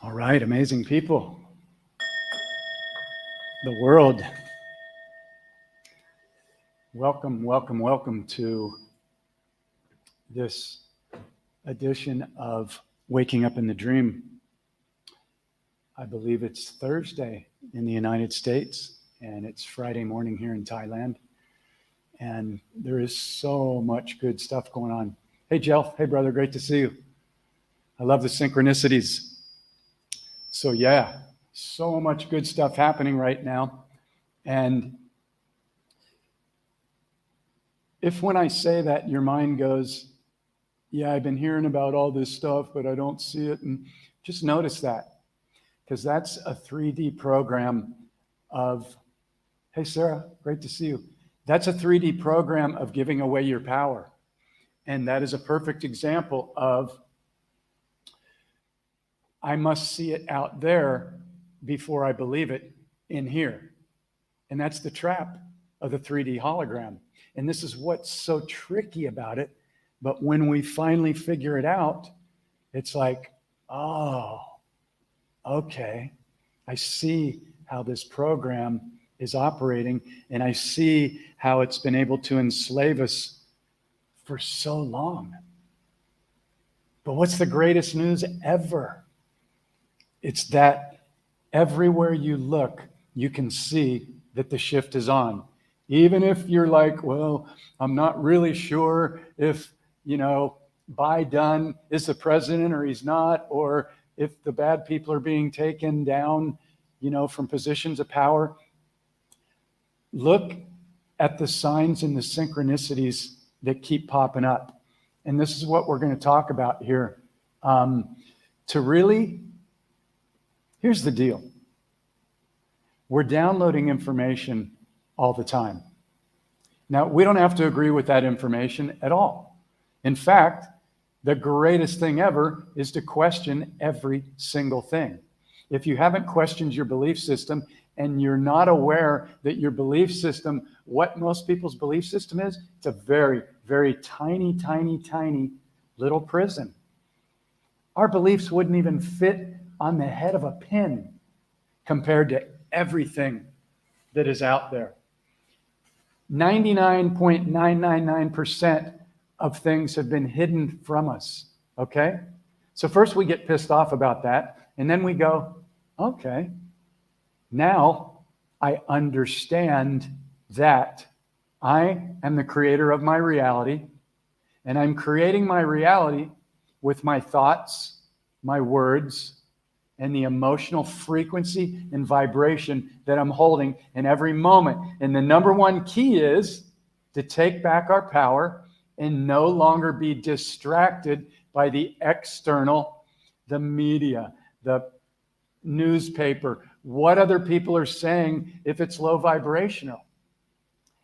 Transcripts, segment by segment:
All right, amazing people. The world. Welcome, welcome, welcome to this edition of Waking Up in the Dream. I believe it's Thursday in the United States, and it's Friday morning here in Thailand. And there is so much good stuff going on. Hey, Jelf. Hey, brother. Great to see you. I love the synchronicities. So yeah, so much good stuff happening right now. And if when I say that, your mind goes, yeah, I've been hearing about all this stuff, but I don't see it. And just notice that, because that's a 3D program of, hey, Sarah, great to see you. That's a 3D program of giving away your power. And that is a perfect example of, I must see it out there before I believe it in here. And that's the trap of the 3D hologram. And this is what's so tricky about it. But when we finally figure it out, it's like, oh, okay, I see how this program is operating, and I see how it's been able to enslave us for so long. But what's the greatest news ever? It's that everywhere you look, you can see that the shift is on. Even if you're like, well, I'm not really sure if, Biden is the president or he's not, or if the bad people are being taken down, from positions of power. Look at the signs and the synchronicities that keep popping up. And this is what we're going to talk about here. Here's the deal. We're downloading information all the time. Now, we don't have to agree with that information at all. In fact, the greatest thing ever is to question every single thing. If you haven't questioned your belief system and you're not aware that your belief system, what most people's belief system is, it's a very, very tiny, tiny, tiny little prison. Our beliefs wouldn't even fit on the head of a pin compared to everything that is out there. 99.999% of things have been hidden from us, okay? So first we get pissed off about that, and then we go, okay, now I understand that I am the creator of my reality, and I'm creating my reality with my thoughts, my words, and the emotional frequency and vibration that I'm holding in every moment. And the number one key is to take back our power and no longer be distracted by the external, the media, the newspaper, what other people are saying if it's low vibrational.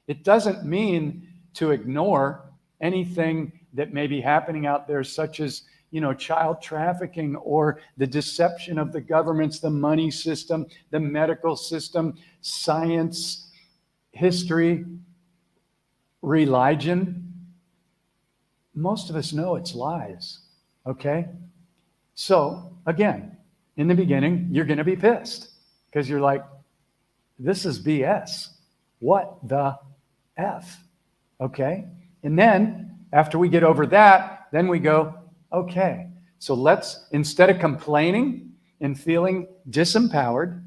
It doesn't mean to ignore anything that may be happening out there, such as child trafficking or the deception of the governments, the money system, the medical system, science, history, religion. Most of us know it's lies, okay? So again, in the beginning, you're going to be pissed because you're like, this is BS. What the F? Okay? And then after we get over that, then we go, okay, so let's, instead of complaining and feeling disempowered,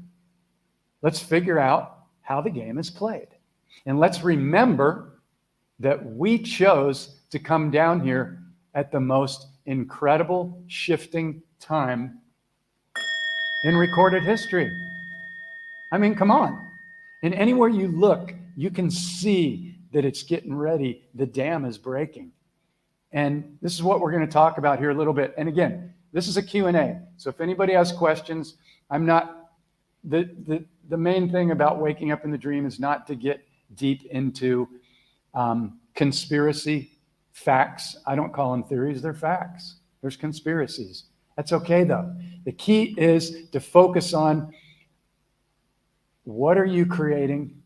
let's figure out how the game is played. And let's remember that we chose to come down here at the most incredible shifting time in recorded history. I mean, come on. And anywhere you look, you can see that it's getting ready. The dam is breaking. And this is what we're going to talk about here a little bit. And again, this is a Q&A. So if anybody has questions, I'm not, the main thing about waking up in the dream is not to get deep into conspiracy facts. I don't call them theories, they're facts. There's conspiracies. That's okay though. The key is to focus on what are you creating?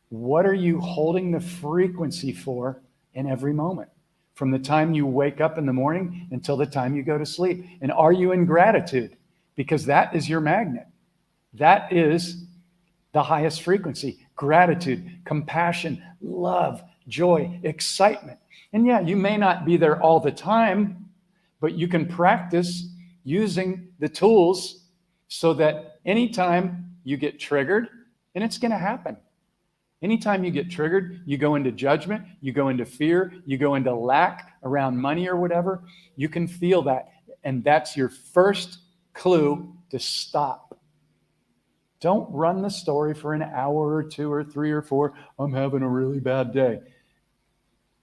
What are you holding the frequency for in every moment? From the time you wake up in the morning until the time you go to sleep. And are you in gratitude? because that is your magnet. That is the highest frequency: gratitude, compassion, love, joy, excitement. And yeah, you may not be there all the time, but you can practice using the tools so that anytime you get triggered, and it's going to happen. Anytime you get triggered, you go into judgment, you go into fear, you go into lack around money or whatever, you can feel that. And that's your first clue to stop. Don't run the story for an hour or 2 or 3 or 4. I'm having a really bad day.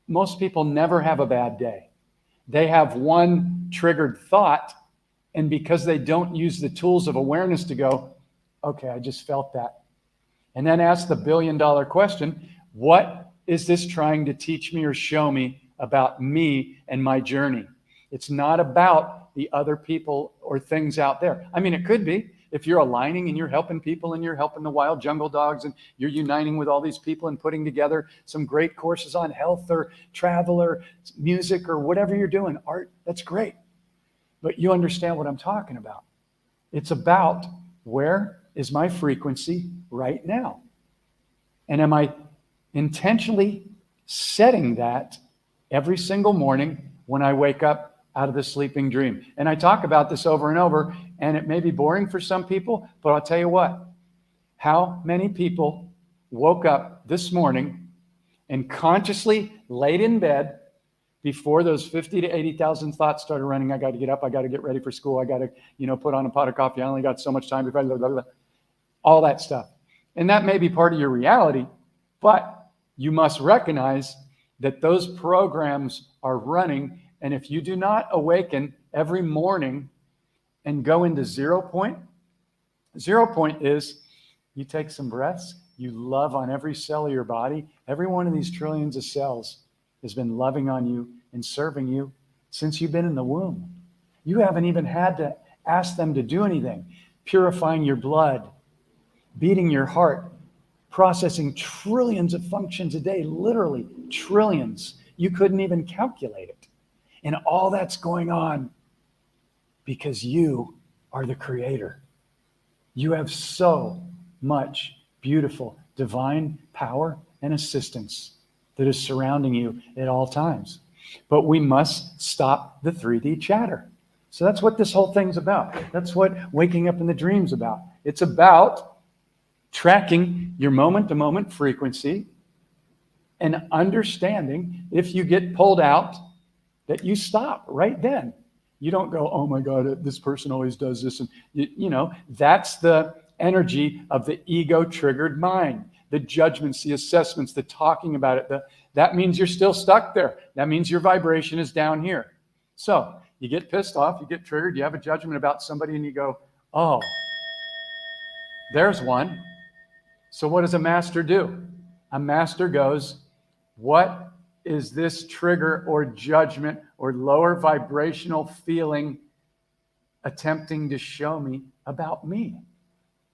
Most people never have a bad day. They have one triggered thought, and because they don't use the tools of awareness to go, okay, I just felt that. And then ask the billion-dollar question, what is this trying to teach me or show me about me and my journey? It's not about the other people or things out there. I mean, it could be. If you're aligning and you're helping people and you're helping the wild jungle dogs and you're uniting with all these people and putting together some great courses on health or travel or music or whatever you're doing, art, that's great. But you understand what I'm talking about. It's about, where is my frequency right now? And am I intentionally setting that every single morning when I wake up out of the sleeping dream? And I talk about this over and over, and it may be boring for some people, but I'll tell you what, how many people woke up this morning and consciously laid in bed before those 50 to 80,000 thoughts started running? I got to get up, I got to get ready for school, I got to, put on a pot of coffee, I only got so much time before blah, blah, blah, all that stuff. And that may be part of your reality, but you must recognize that those programs are running. And if you do not awaken every morning and go into 0 point is you take some breaths, you love on every cell of your body. Every one of these trillions of cells has been loving on you and serving you since you've been in the womb. You haven't even had to ask them to do anything. Purifying your blood, beating your heart, processing trillions of functions a day, literally trillions. You couldn't even calculate it. And all that's going on because you are the creator. You have so much beautiful divine power and assistance that is surrounding you at all times. But we must stop the 3D chatter. So that's what this whole thing's about. That's what waking up in the dream's about. It's about tracking your moment-to-moment frequency and understanding if you get pulled out that you stop right then. You don't go, oh my God, this person always does this. And that's the energy of the ego-triggered mind, the judgments, the assessments, the talking about it. That means you're still stuck there. That means your vibration is down here. So you get pissed off, you get triggered, you have a judgment about somebody and you go, oh, there's one. So what does a master do? A master goes, what is this trigger or judgment or lower vibrational feeling attempting to show me about me?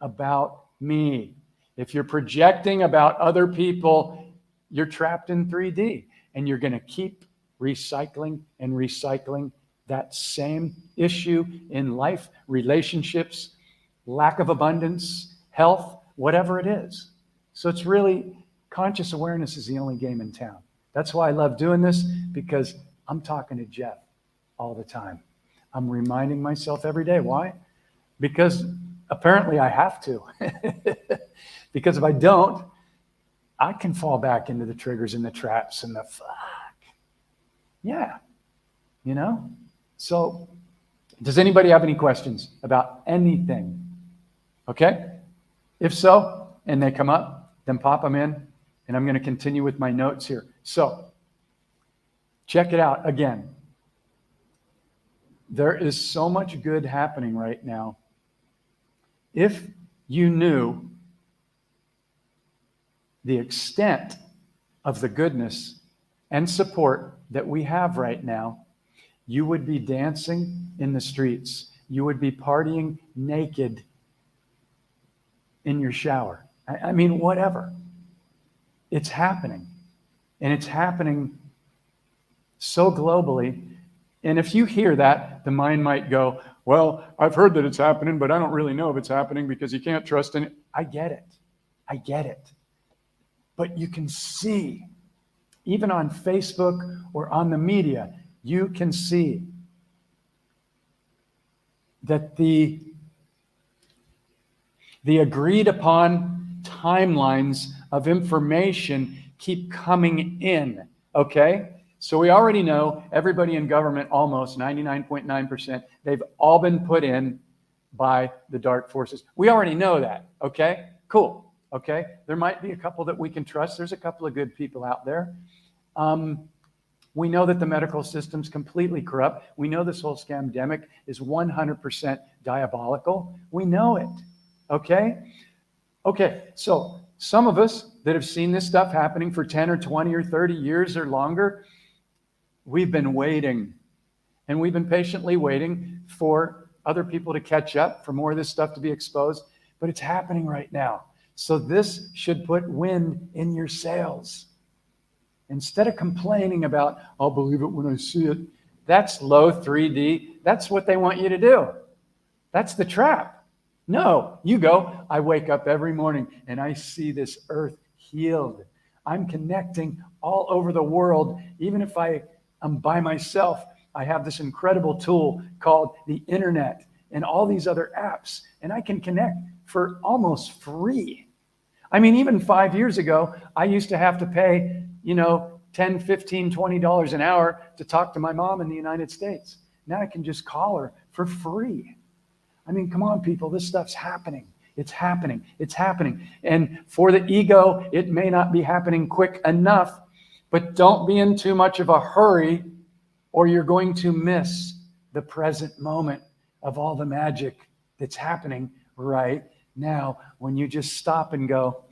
About me. If you're projecting about other people, you're trapped in 3D, and you're going to keep recycling and recycling that same issue in life, relationships, lack of abundance, health, whatever it is. So it's really, conscious awareness is the only game in town. That's why I love doing this, because I'm talking to Jeff all the time. I'm reminding myself every day. Why? Because apparently I have to. Because if I don't, I can fall back into the triggers and the traps and the fuck. Yeah. So does anybody have any questions about anything? Okay? If so, and they come up, then pop them in, and I'm going to continue with my notes here. So check it out again. There is so much good happening right now. If you knew the extent of the goodness and support that we have right now, you would be dancing in the streets. You would be partying naked in your shower. I mean, whatever. It's happening. And it's happening so globally. And if you hear that, the mind might go, well, I've heard that it's happening, but I don't really know if it's happening because you can't trust in it. I get it. I get it. But you can see, even on Facebook or on the media, you can see that the agreed upon timelines of information keep coming in, okay? So we already know everybody in government, almost 99.9%, they've all been put in by the dark forces. We already know that, okay? Cool, okay? There might be a couple that we can trust. There's a couple of good people out there. We know that the medical system's completely corrupt. We know this whole scamdemic is 100% diabolical. We know it, okay? Okay, so some of us that have seen this stuff happening for 10 or 20 or 30 years or longer, we've been waiting. And we've been patiently waiting for other people to catch up, for more of this stuff to be exposed. But it's happening right now. So this should put wind in your sails. Instead of complaining about, I'll believe it when I see it, that's low 3D. That's what they want you to do. That's the trap. No, you go, I wake up every morning and I see this earth healed. I'm connecting all over the world. Even if I am by myself, I have this incredible tool called the internet and all these other apps, and I can connect for almost free. I mean, even 5 years ago, I used to have to pay, $10, $15, $20 an hour to talk to my mom in the United States. Now I can just call her for free. I mean, come on, people, this stuff's happening. It's happening. It's happening. And for the ego, it may not be happening quick enough, but don't be in too much of a hurry or you're going to miss the present moment of all the magic that's happening right now when you just stop and go,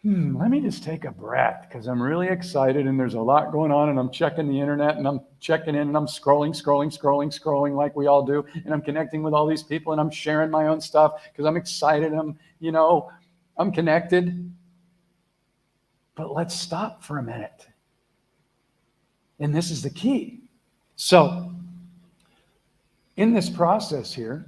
let me just take a breath because I'm really excited and there's a lot going on and I'm checking the internet and I'm checking in and I'm scrolling like we all do. And I'm connecting with all these people and I'm sharing my own stuff because I'm excited. I'm connected. But let's stop for a minute. And this is the key. So in this process here,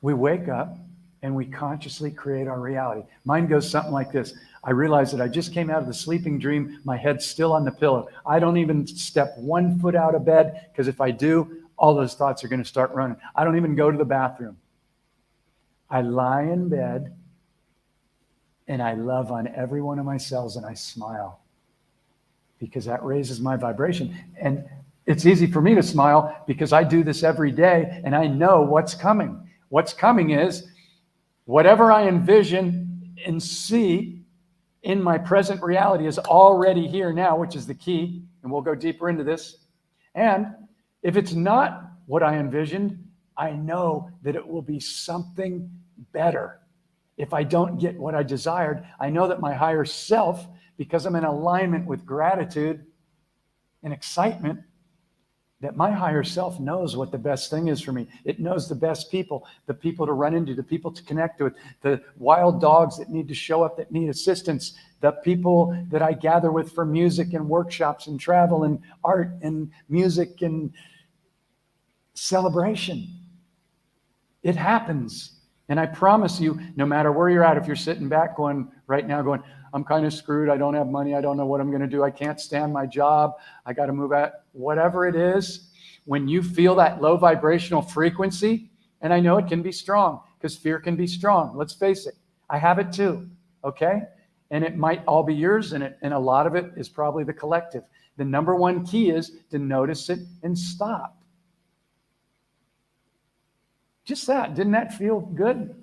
we wake up and we consciously create our reality. Mine goes something like this. I realize that I just came out of the sleeping dream. My head's still on the pillow. I don't even step 1 foot out of bed because if I do, all those thoughts are going to start running. I don't even go to the bathroom. I lie in bed and I love on every one of my cells and I smile because that raises my vibration. And it's easy for me to smile because I do this every day and I know what's coming. What's coming is whatever I envision and see in my present reality is already here now, which is the key. And we'll go deeper into this. And if it's not what I envisioned, I know that it will be something better. If I don't get what I desired, I know that my higher self, because I'm in alignment with gratitude and excitement, that my higher self knows what the best thing is for me. It knows the best people, the people to run into, the people to connect with, the wild dogs that need to show up, that need assistance, the people that I gather with for music and workshops and travel and art and music and celebration. It happens. And I promise you, no matter where you're at, if you're sitting back going right now going, I'm kind of screwed. I don't have money. I don't know what I'm going to do. I can't stand my job. I got to move out. Whatever it is, when you feel that low vibrational frequency, and I know it can be strong because fear can be strong. Let's face it. I have it too. Okay. And it might all be yours. And a lot of it is probably the collective. The number one key is to notice it and stop. Just that. Didn't that feel good?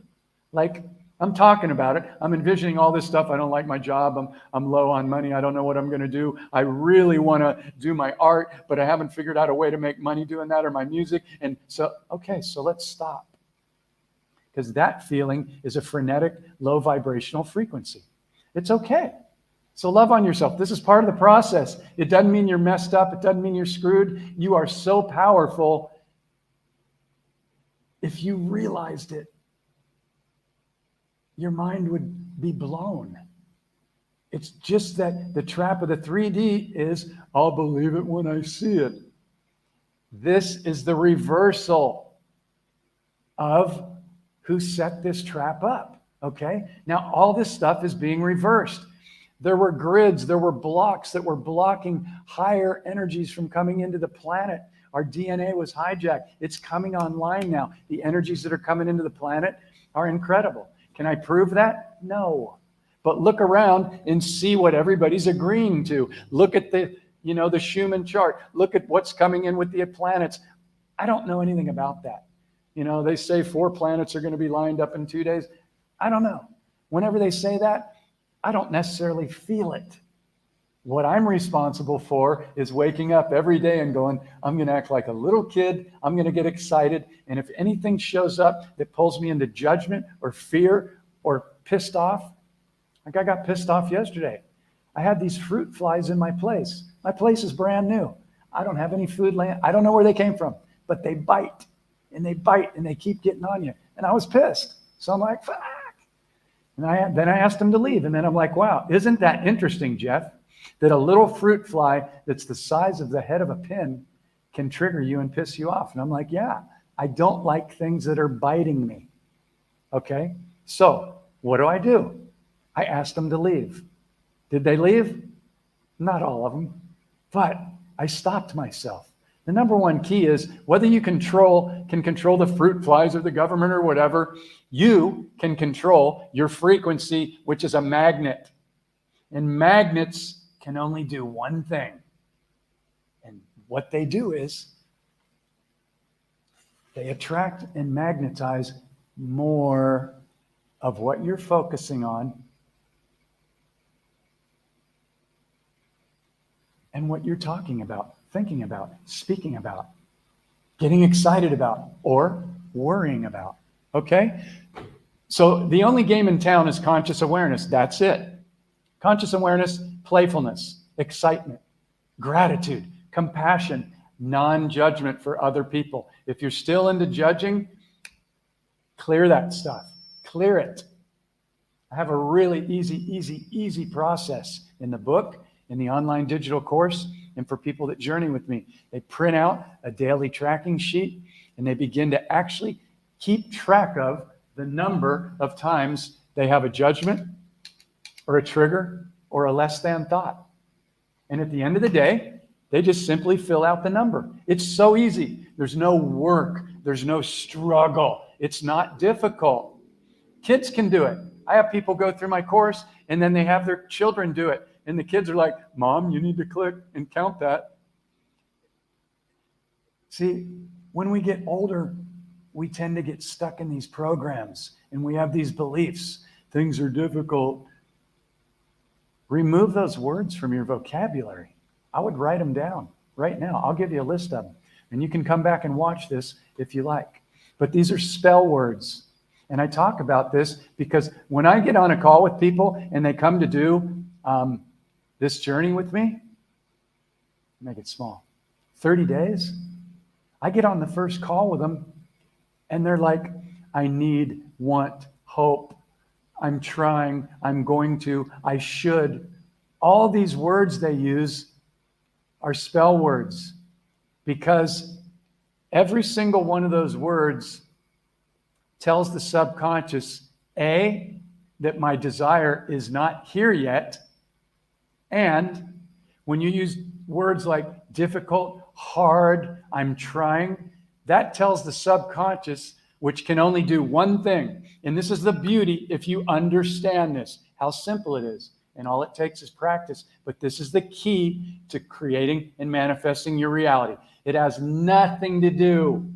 Like, I'm talking about it. I'm envisioning all this stuff. I don't like my job. I'm low on money. I don't know what I'm going to do. I really want to do my art, but I haven't figured out a way to make money doing that or my music. And so, okay, so let's stop. Because that feeling is a frenetic, low vibrational frequency. It's okay. So love on yourself. This is part of the process. It doesn't mean you're messed up. It doesn't mean you're screwed. You are so powerful if you realized it. Your mind would be blown. It's just that the trap of the 3D is, I'll believe it when I see it. This is the reversal of who set this trap up, okay? Now, all this stuff is being reversed. There were grids, there were blocks that were blocking higher energies from coming into the planet. Our DNA was hijacked. It's coming online now. The energies that are coming into the planet are incredible. Can I prove that? No. But look around and see what everybody's agreeing to. Look at the Schumann chart. Look at what's coming in with the planets. I don't know anything about that. They say 4 planets are going to be lined up in 2 days. I don't know. Whenever they say that, I don't necessarily feel it. What I'm responsible for is waking up every day and going, I'm going to act like a little kid. I'm going to get excited. And if anything shows up that pulls me into judgment or fear or pissed off, like I got pissed off yesterday. I had these fruit flies in my place. My place is brand new. I don't have any food land. I don't know where they came from, but they bite and they bite and they keep getting on you. And I was pissed. So I'm like, fuck. And then I asked them to leave. And then I'm like, wow, isn't that interesting, Jeff, that a little fruit fly that's the size of the head of a pin can trigger you and piss you off? And I'm like, yeah, I don't like things that are biting me. Okay, so what do? I asked them to leave. Did they leave? Not all of them, but I stopped myself. The number one key is whether you can control the fruit flies or the government or whatever, you can control your frequency, which is a magnet. And magnets can only do one thing. And what they do is they attract and magnetize more of what you're focusing on and what you're talking about, thinking about, speaking about, getting excited about, or worrying about, okay? So the only game in town is conscious awareness. That's it. Conscious awareness, playfulness, excitement, gratitude, compassion, non-judgment for other people. If you're still into judging, clear that stuff. Clear it. I have a really easy process in the book, in the online digital course, and for people that journey with me. They print out a daily tracking sheet and they begin to actually keep track of the number of times they have a judgment or a trigger or a less than thought. And at the end of the day, they just simply fill out the number. It's so easy. There's no work. There's no struggle. It's not difficult. Kids can do it. I have people go through my course and then they have their children do it. And the kids are like, Mom, you need to click and count that. See, when we get older, we tend to get stuck in these programs and we have these beliefs. Things are difficult. Remove those words from your vocabulary. I would write them down right now. I'll give you a list of them. And you can come back and watch this if you like. But these are spell words. And I talk about this because when I get on a call with people and they come to do this journey with me, make it small, 30 days, I get on the first call with them and they're like, I need, want, hope, I'm trying, I'm going to, I should. All these words they use are spell words because every single one of those words tells the subconscious, A, that my desire is not here yet. And when you use words like difficult, hard, I'm trying, that tells the subconscious, which can only do one thing. And this is the beauty if you understand this, how simple it is. And all it takes is practice. But this is the key to creating and manifesting your reality. It has nothing to do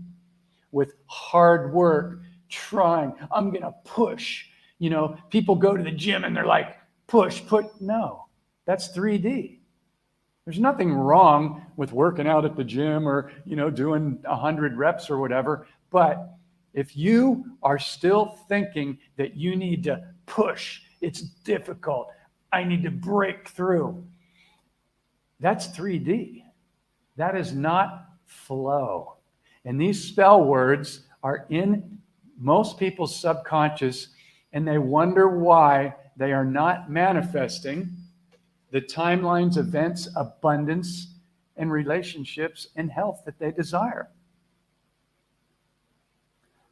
with hard work, trying. I'm going to push. People go to the gym and they're like, push. No. That's 3D. There's nothing wrong with working out at the gym or, doing 100 reps or whatever. But if you are still thinking that you need to push, it's difficult, I need to break through, that's 3D. That is not flow. And these spell words are in most people's subconscious, and they wonder why they are not manifesting the timelines, events, abundance, and relationships and health that they desire.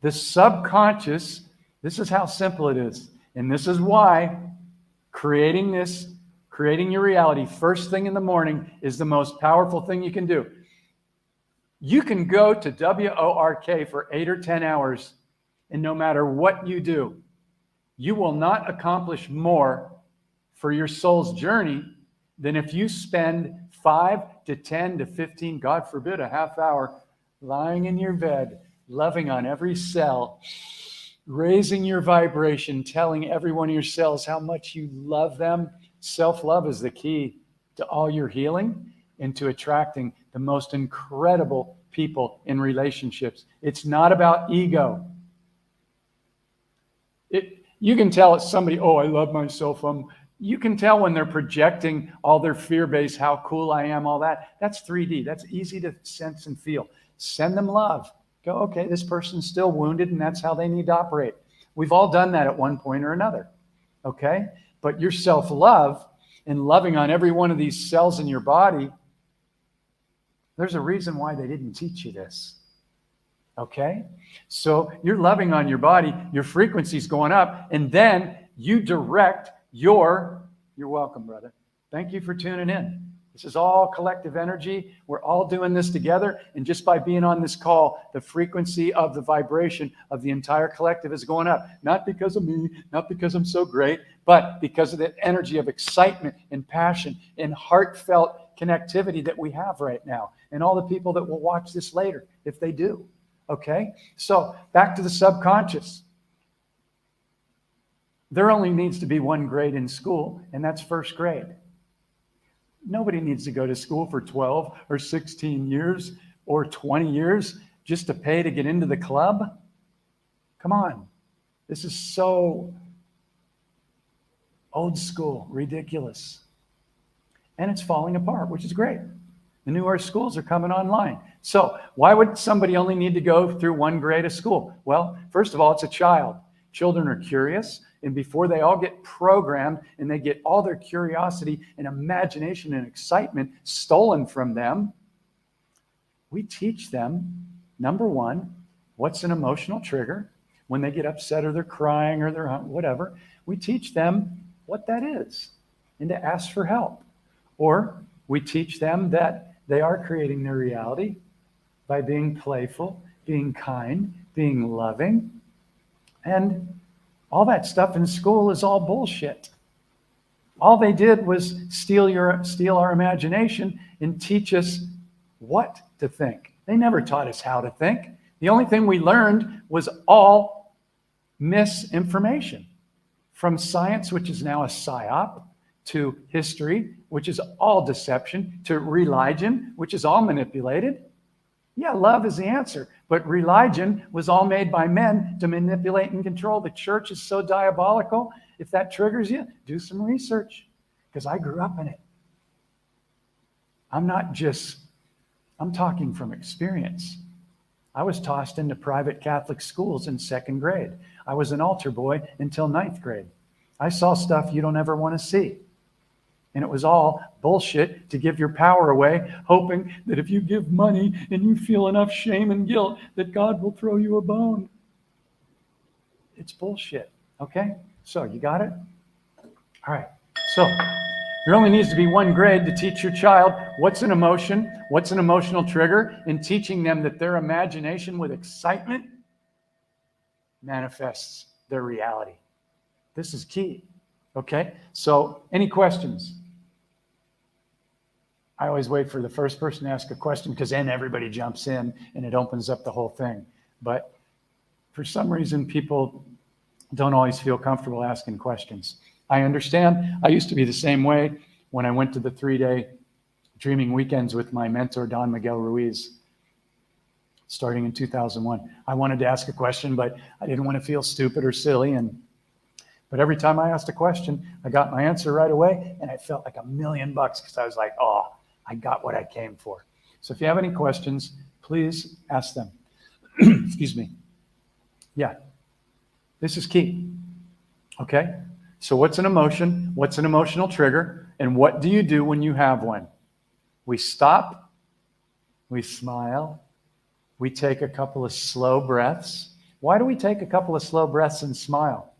The subconscious, this is how simple it is. And this is why creating your reality first thing in the morning is the most powerful thing you can do. You can go to WORK for 8 or 10 hours, and no matter what you do, you will not accomplish more for your soul's journey than if you spend 5 to 10 to 15, God forbid, a half hour lying in your bed, loving on every cell, raising your vibration, telling every one of your cells how much you love them. Self-love is the key to all your healing and to attracting the most incredible people in relationships. It's not about ego. You can tell it's somebody, oh, I love myself. You can tell when they're projecting all their fear base, how cool I am, all that. That's 3D. That's easy to sense and feel. Send them love. Go, okay, this person's still wounded, and that's how they need to operate. We've all done that at one point or another, okay? But your self-love and loving on every one of these cells in your body, there's a reason why they didn't teach you this, okay? So you're loving on your body, your frequency's going up, and then you direct you're welcome, brother. Thank you for tuning in. This is all collective energy. We're all doing this together. And just by being on this call, the frequency of the vibration of the entire collective is going up. Not because of me, not because I'm so great, but because of the energy of excitement and passion and heartfelt connectivity that we have right now. And all the people that will watch this later, if they do. Okay? So back to the subconscious. There only needs to be one grade in school, and that's first grade. Nobody needs to go to school for 12 or 16 years or 20 years just to pay to get into the club. Come on. This is so old school, ridiculous. And it's falling apart, which is great. The newer schools are coming online. So why would somebody only need to go through one grade of school? Well, first of all, it's a child. Children are curious. And before they all get programmed and they get all their curiosity and imagination and excitement stolen from them, we teach them, number one, what's an emotional trigger when they get upset or they're crying or they're whatever. We teach them what that is and to ask for help. Or we teach them that they are creating their reality by being playful, being kind, being loving, and all that stuff in school is all bullshit. All they did was steal our imagination and teach us what to think. They never taught us how to think. The only thing we learned was all misinformation. From science, which is now a psyop, to history, which is all deception, to religion, which is all manipulated. Yeah, love is the answer. But religion was all made by men to manipulate and control. The church is so diabolical. If that triggers you, do some research, because I grew up in it. I'm talking from experience. I was tossed into private Catholic schools in 2nd grade. I was an altar boy until 9th grade. I saw stuff you don't ever want to see. And it was all bullshit to give your power away, hoping that if you give money and you feel enough shame and guilt, that God will throw you a bone. It's bullshit, okay? So you got it? All right. So there only needs to be one grade to teach your child what's an emotion, what's an emotional trigger, and teaching them that their imagination with excitement manifests their reality. This is key, okay? So any questions? I always wait for the first person to ask a question because then everybody jumps in and it opens up the whole thing. But for some reason, people don't always feel comfortable asking questions. I understand. I used to be the same way when I went to the 3-day dreaming weekends with my mentor, Don Miguel Ruiz, starting in 2001. I wanted to ask a question, but I didn't want to feel stupid or silly. But every time I asked a question, I got my answer right away, and I felt like $1 million because I was like, oh, I got what I came for. So if you have any questions, please ask them. Excuse me. Yeah, this is key. Okay? So what's an emotion? What's an emotional trigger? And what do you do when you have one? We stop, we smile, we take a couple of slow breaths. Why do we take a couple of slow breaths and smile?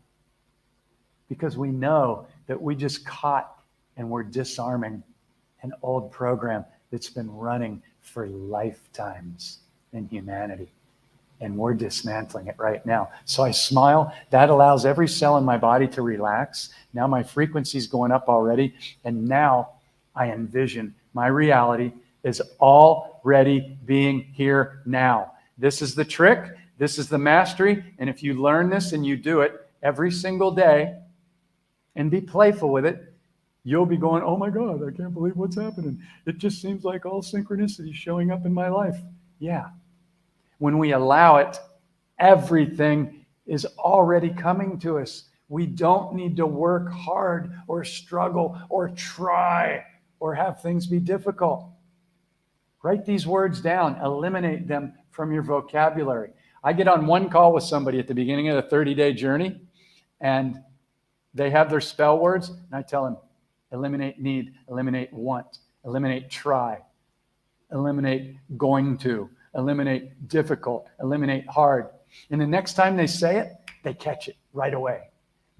Because we know that we just caught and we're disarming an old program that's been running for lifetimes in humanity. And we're dismantling it right now. So I smile. That allows every cell in my body to relax. Now my frequency's going up already. And now I envision my reality is already being here now. This is the trick. This is the mastery. And if you learn this and you do it every single day and be playful with it, you'll be going, oh my God, I can't believe what's happening. It just seems like all synchronicity showing up in my life. Yeah. When we allow it, everything is already coming to us. We don't need to work hard or struggle or try or have things be difficult. Write these words down. Eliminate them from your vocabulary. I get on one call with somebody at the beginning of the 30-day journey, and they have their spell words, and I tell them, eliminate need, eliminate want, eliminate try, eliminate going to, eliminate difficult, eliminate hard. And the next time they say it, they catch it right away.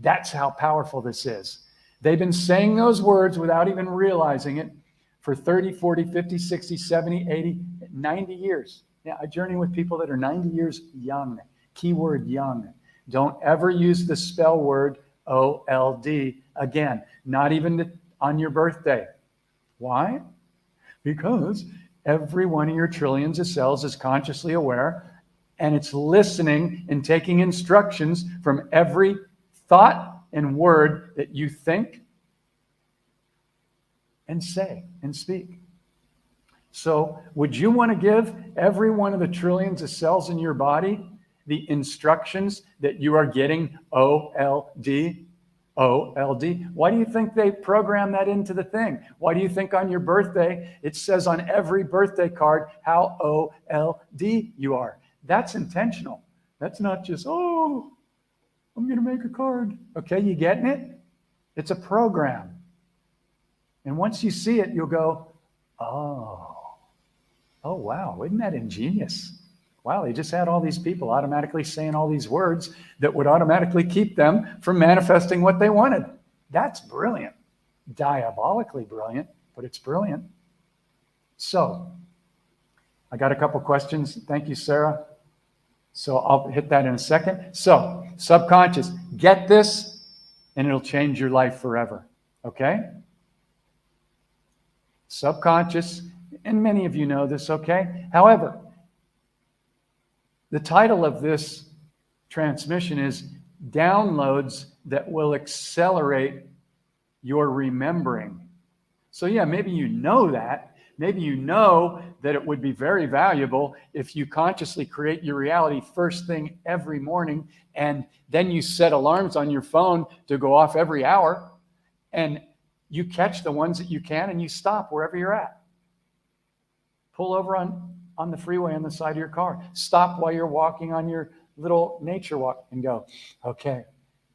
That's how powerful this is. They've been saying those words without even realizing it for 30, 40, 50, 60, 70, 80, 90 years. Yeah, I journey with people that are 90 years young. Keyword young. Don't ever use the spell word OLD again, not even on your birthday. Why? Because every one of your trillions of cells is consciously aware, and it's listening and taking instructions from every thought and word that you think and say and speak. So would you want to give every one of the trillions of cells in your body the instructions that you are getting OLD? OLD. Why do you think they program that into the thing? Why do you think on your birthday, it says on every birthday card how OLD you are? That's intentional. That's not just, oh, I'm going to make a card. Okay, you getting it? It's a program. And once you see it, you'll go, oh, wow, isn't that ingenious? Wow, they just had all these people automatically saying all these words that would automatically keep them from manifesting what they wanted. That's brilliant. Diabolically brilliant, but it's brilliant. So, I got a couple questions. Thank you, Sarah. So I'll hit that in a second. So, subconscious, get this, and it'll change your life forever. Okay? Subconscious, and many of you know this, okay? However, the title of this transmission is Downloads That Will Accelerate Your Remembering. So yeah, maybe you know that. Maybe you know that it would be very valuable if you consciously create your reality first thing every morning, and then you set alarms on your phone to go off every hour, and you catch the ones that you can and you stop wherever you're at. Pull over on the freeway on the side of your car. Stop while you're walking on your little nature walk and go, okay,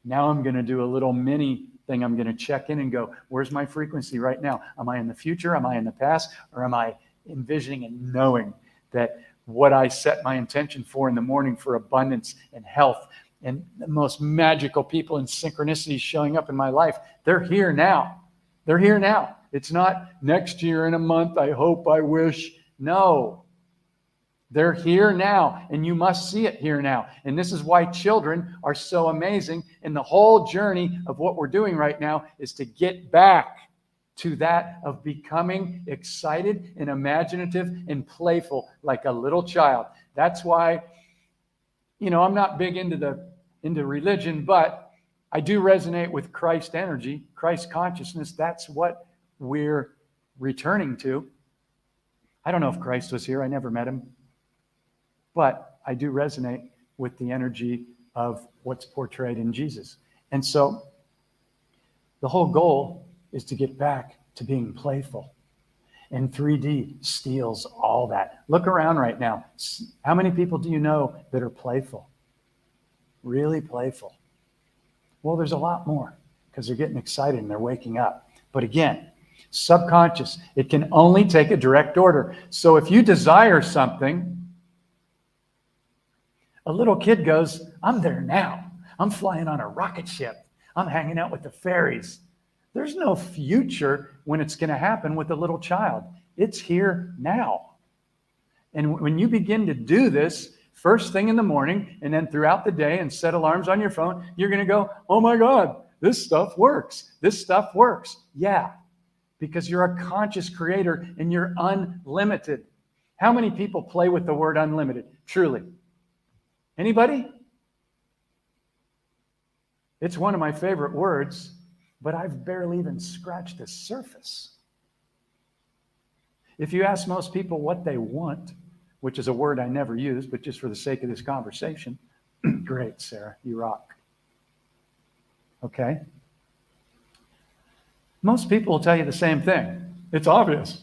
now I'm going to do a little mini thing. I'm going to check in and go, where's my frequency right now? Am I in the future? Am I in the past? Or am I envisioning and knowing that what I set my intention for in the morning for abundance and health and the most magical people and synchronicities showing up in my life, they're here now. They're here now. It's not next year in a month, I hope, I wish. No. They're here now, and you must see it here now. And this is why children are so amazing. And the whole journey of what we're doing right now is to get back to that of becoming excited and imaginative and playful like a little child. That's why, I'm not big into religion, but I do resonate with Christ energy, Christ consciousness. That's what we're returning to. I don't know if Christ was here. I never met him. But I do resonate with the energy of what's portrayed in Jesus. And so the whole goal is to get back to being playful. And 3D steals all that. Look around right now. How many people do you know that are playful? Really playful? Well, there's a lot more. because they're getting excited and they're waking up. But again, subconscious, it can only take a direct order. So if you desire something, a little kid goes, I'm there now. I'm flying on a rocket ship. I'm hanging out with the fairies. There's no future when it's going to happen with a little child. It's here now. And when you begin to do this first thing in the morning and then throughout the day and set alarms on your phone, you're going to go, oh my God, this stuff works. This stuff works. Yeah, because you're a conscious creator and you're unlimited. How many people play with the word unlimited? Truly. Anybody? It's one of my favorite words, but I've barely even scratched the surface. If you ask most people what they want, which is a word I never use, but just for the sake of this conversation, great, Sarah, you rock. Okay? Most people will tell you the same thing. It's obvious.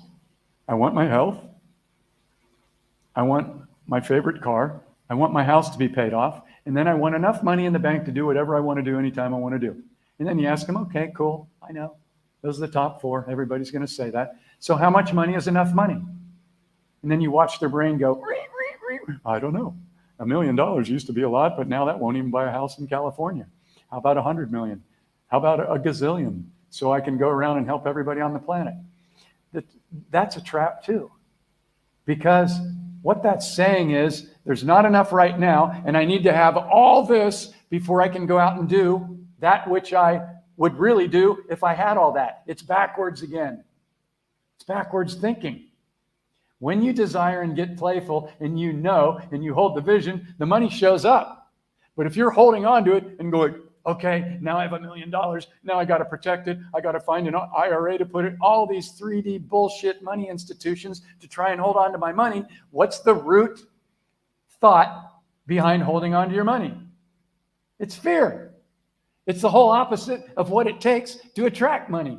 I want my health. I want my favorite car. I want my house to be paid off. And then I want enough money in the bank to do whatever I want to do anytime I want to do. And then you ask them, okay, cool, I know. Those are the top four. Everybody's going to say that. So how much money is enough money? And then you watch their brain go, I don't know. $1 million used to be a lot, but now that won't even buy a house in California. How about 100 million? How about a gazillion? So I can go around and help everybody on the planet. That's a trap too. Because what that's saying is there's not enough right now, and I need to have all this before I can go out and do that which I would really do if I had all that. It's backwards again. It's backwards thinking. When you desire and get playful and you know and you hold the vision, the money shows up. But if you're holding on to it and going, okay, now I have $1 million. Now I got to protect it. I got to find an IRA to put it, all these 3D bullshit money institutions to try and hold on to my money. What's the root thought behind holding on to your money? It's fear. It's the whole opposite of what it takes to attract money.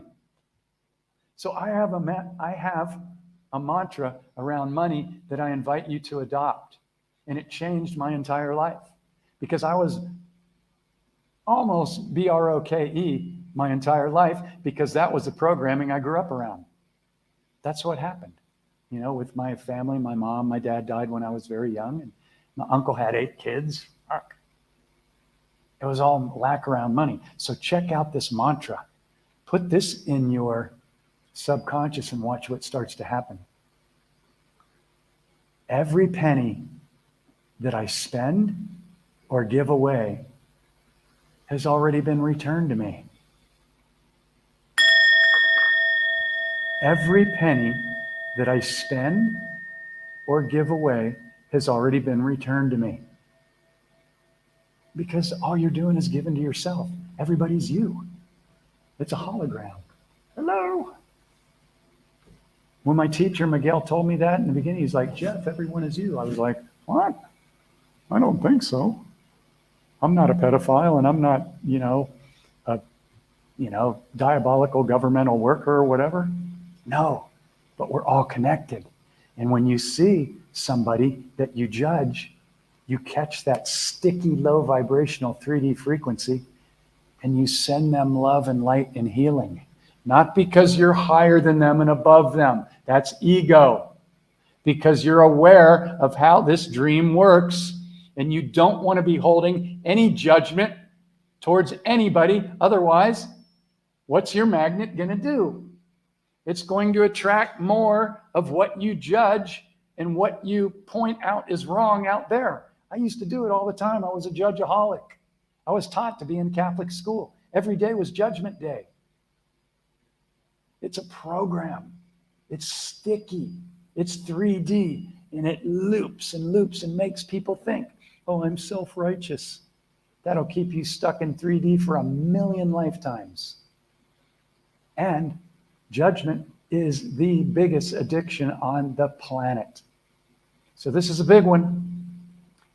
So I have a mantra around money that I invite you to adopt. And it changed my entire life because I was almost BROKE my entire life because that was the programming I grew up around. That's what happened. You know, with my family, my mom, my dad died when I was very young, and my uncle had 8 kids. It was all lack around money. So check out this mantra. Put this in your subconscious and watch what starts to happen. Every penny that I spend or give away has already been returned to me. Every penny that I spend or give away has already been returned to me. Because all you're doing is giving to yourself. Everybody's you. It's a hologram. Hello. When my teacher, Miguel, told me that in the beginning, he's like, Jeff, everyone is you. I was like, what? I don't think so. I'm not a pedophile and I'm not, a diabolical governmental worker or whatever. No, but we're all connected. And when you see somebody that you judge, you catch that sticky, low vibrational 3D frequency and you send them love and light and healing. Not because you're higher than them and above them. That's ego. Because you're aware of how this dream works and you don't want to be holding any judgment towards anybody. Otherwise, what's your magnet going to do? It's going to attract more of what you judge and what you point out is wrong out there. I used to do it all the time. I was a judgeaholic. I was taught to be in Catholic school. Every day was Judgment Day. It's a program. It's sticky. It's 3D. And it loops and loops and makes people think, oh, I'm self-righteous. That'll keep you stuck in 3D for 1,000,000 lifetimes. And judgment is the biggest addiction on the planet. So this is a big one.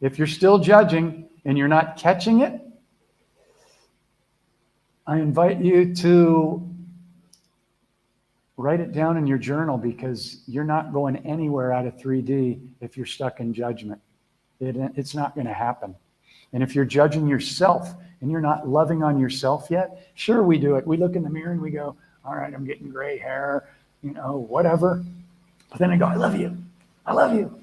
If you're still judging and you're not catching it, I invite you to write it down in your journal because you're not going anywhere out of 3D if you're stuck in judgment. It's not going to happen. And if you're judging yourself and you're not loving on yourself yet, sure, we do it. We look in the mirror and we go, all right, I'm getting gray hair, whatever. But then I go, I love you. I love you.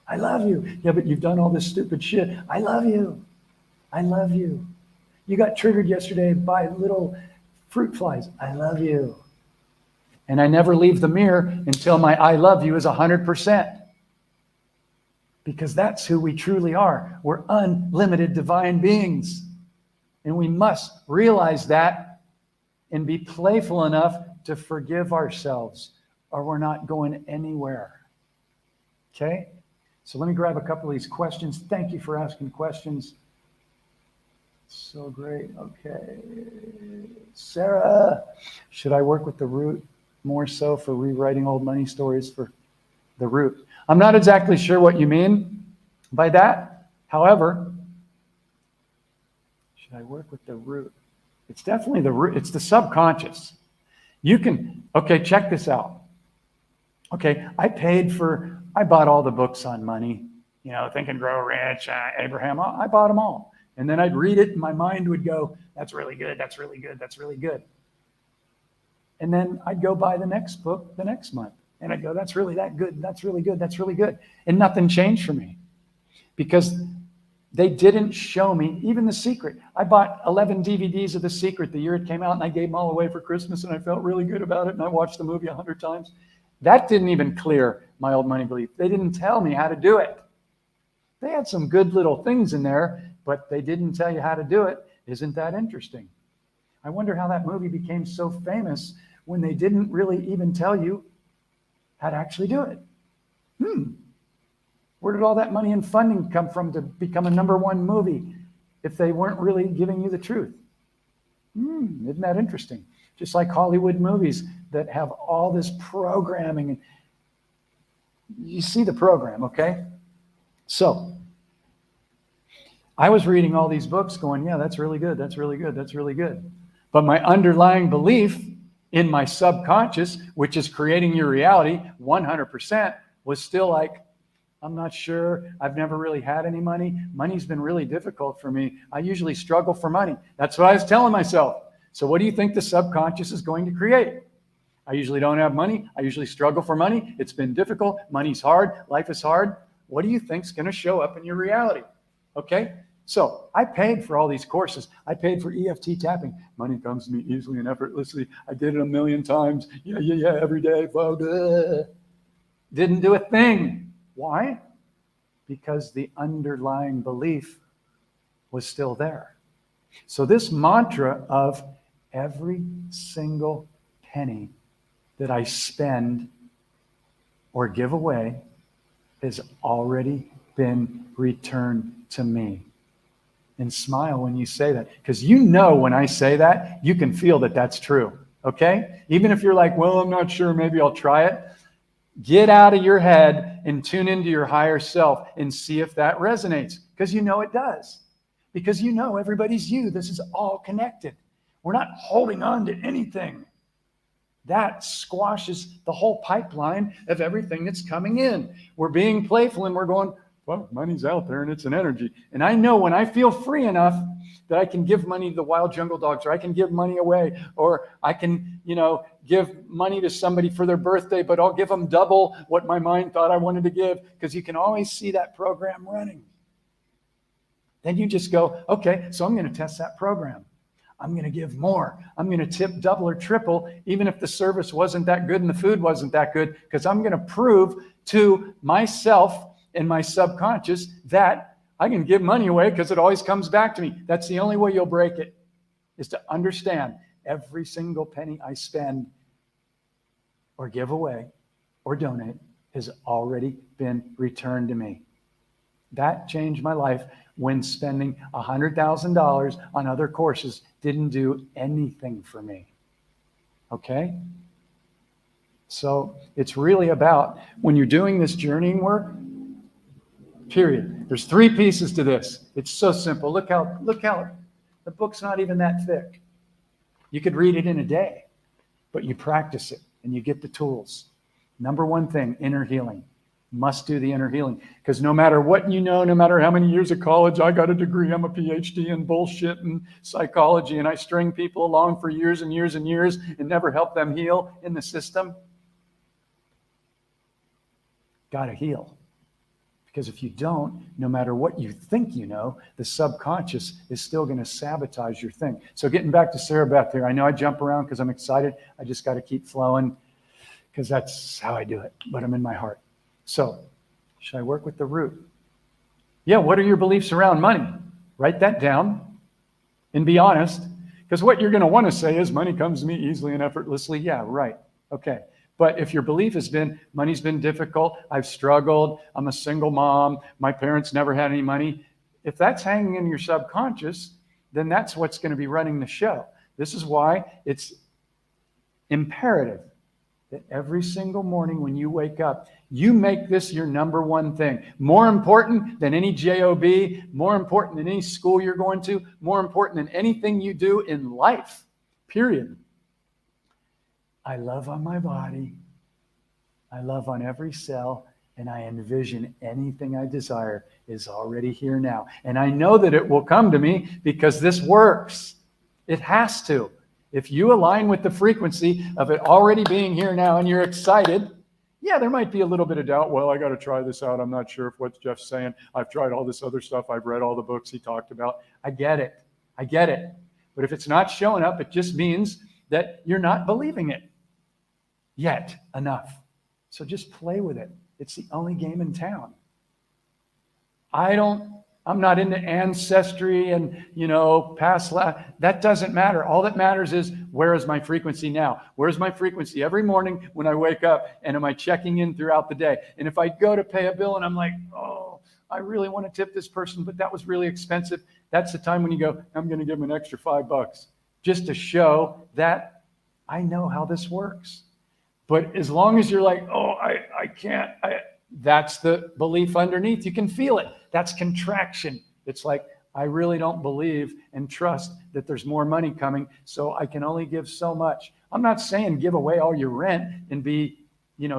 I love you. Yeah, but you've done all this stupid shit. I love you. I love you. You got triggered yesterday by little fruit flies. I love you. And I never leave the mirror until my I love you is 100%. Because that's who we truly are. We're unlimited divine beings. And we must realize that and be playful enough to forgive ourselves, or we're not going anywhere. Okay? So let me grab a couple of these questions. Thank you for asking questions. So great. Okay. Sarah, should I work with the root more so for rewriting old money stories for the root? I'm not exactly sure what you mean by that. However, should I work with the root? It's definitely the root. It's the subconscious. You can, okay, check this out. Okay, I bought all the books on money, Think and Grow Rich, Abraham, I bought them all. And then I'd read it and my mind would go, that's really good, that's really good, that's really good. And then I'd go buy the next book the next month. And I'd go, that's really that good, that's really good, that's really good. And nothing changed for me because they didn't show me even The Secret. I bought 11 DVDs of The Secret the year it came out and I gave them all away for Christmas and I felt really good about it and I watched the movie 100 times. That didn't even clear my old money belief. They didn't tell me how to do it. They had some good little things in there, but they didn't tell you how to do it. Isn't that interesting? I wonder how that movie became so famous when they didn't really even tell you how to actually do it. Where did all that money and funding come from to become a #1 movie if they weren't really giving you the truth? Isn't that interesting? Just like Hollywood movies that have all this programming. You see the program, okay? So I was reading all these books going, yeah, that's really good, that's really good, that's really good. But my underlying belief in my subconscious, which is creating your reality 100%, was still like, I'm not sure. I've never really had any money. Money's been really difficult for me. I usually struggle for money. That's what I was telling myself. So what do you think the subconscious is going to create? I usually don't have money. I usually struggle for money. It's been difficult. Money's hard. Life is hard. What do you think is going to show up in your reality? Okay? So I paid for all these courses. I paid for EFT tapping. Money comes to me easily and effortlessly. I did it a million times. Yeah, every day. Didn't do a thing. Why? Because the underlying belief was still there. So this mantra of every single penny that I spend or give away has already been returned to me. And smile when you say that, because when I say that, you can feel that that's true, okay? Even if you're like, well, I'm not sure, maybe I'll try it. Get out of your head and tune into your higher self and see if that resonates, because it does. Because everybody's you. This is all connected. We're not holding on to anything. That squashes the whole pipeline of everything that's coming in. We're being playful and we're going, well, money's out there and it's an energy. And I know when I feel free enough that I can give money to the wild jungle dogs, or I can give money away, or I can, give money to somebody for their birthday, but I'll give them double what my mind thought I wanted to give, because you can always see that program running. Then you just go, okay, so I'm going to test that program. I'm going to give more. I'm going to tip double or triple, even if the service wasn't that good and the food wasn't that good, because I'm going to prove to myself and my subconscious that I can give money away because it always comes back to me. That's the only way you'll break it, is to understand every single penny I spend or give away or donate has already been returned to me. That changed my life when spending $100,000 on other courses didn't do anything for me. Okay? So it's really about, when you're doing this journeying work, period. There's 3 pieces to this. It's so simple. Look how the book's not even that thick. You could read it in a day, but you practice it and you get the tools. Number 1 thing, inner healing. Must do the inner healing. Because no matter what you know, no matter how many years of college, I got a degree, I'm a PhD in bullshit and psychology, and I string people along for years and years and years and never help them heal in the system. Got to heal. Because if you don't, no matter what you think you know, the subconscious is still going to sabotage your thing. So getting back to Sarah Beth here, I know I jump around because I'm excited. I just got to keep flowing because that's how I do it, but I'm in my heart. So should I work with the root? Yeah, what are your beliefs around money? Write that down and be honest, because what you're going to want to say is money comes to me easily and effortlessly. Yeah, right. Okay. But if your belief has been, money's been difficult, I've struggled, I'm a single mom, my parents never had any money. If that's hanging in your subconscious, then that's what's going to be running the show. This is why it's imperative that every single morning when you wake up, you make this your number one thing. More important than any job, more important than any school you're going to, more important than anything you do in life, period. I love on my body. I love on every cell, and I envision anything I desire is already here now. And I know that it will come to me because this works. It has to. If you align with the frequency of it already being here now and you're excited, yeah, there might be a little bit of doubt. Well, I got to try this out. I'm not sure if what Jeff's saying. I've tried all this other stuff. I've read all the books he talked about. I get it. I get it. But if it's not showing up, it just means that you're not believing it yet enough. So just play with it. It's the only game in town. I'm not into ancestry and, past life. That doesn't matter. All that matters is, where is my frequency now? Where's my frequency every morning when I wake up? And am I checking in throughout the day? And if I go to pay a bill and I'm like, oh, I really want to tip this person, but that was really expensive. That's the time when you go, I'm going to give them an extra $5 just to show that I know how this works. But as long as you're like, oh, I can't, that's the belief underneath. You can feel it. That's contraction. It's like, I really don't believe and trust that there's more money coming, so I can only give so much. I'm not saying give away all your rent and be,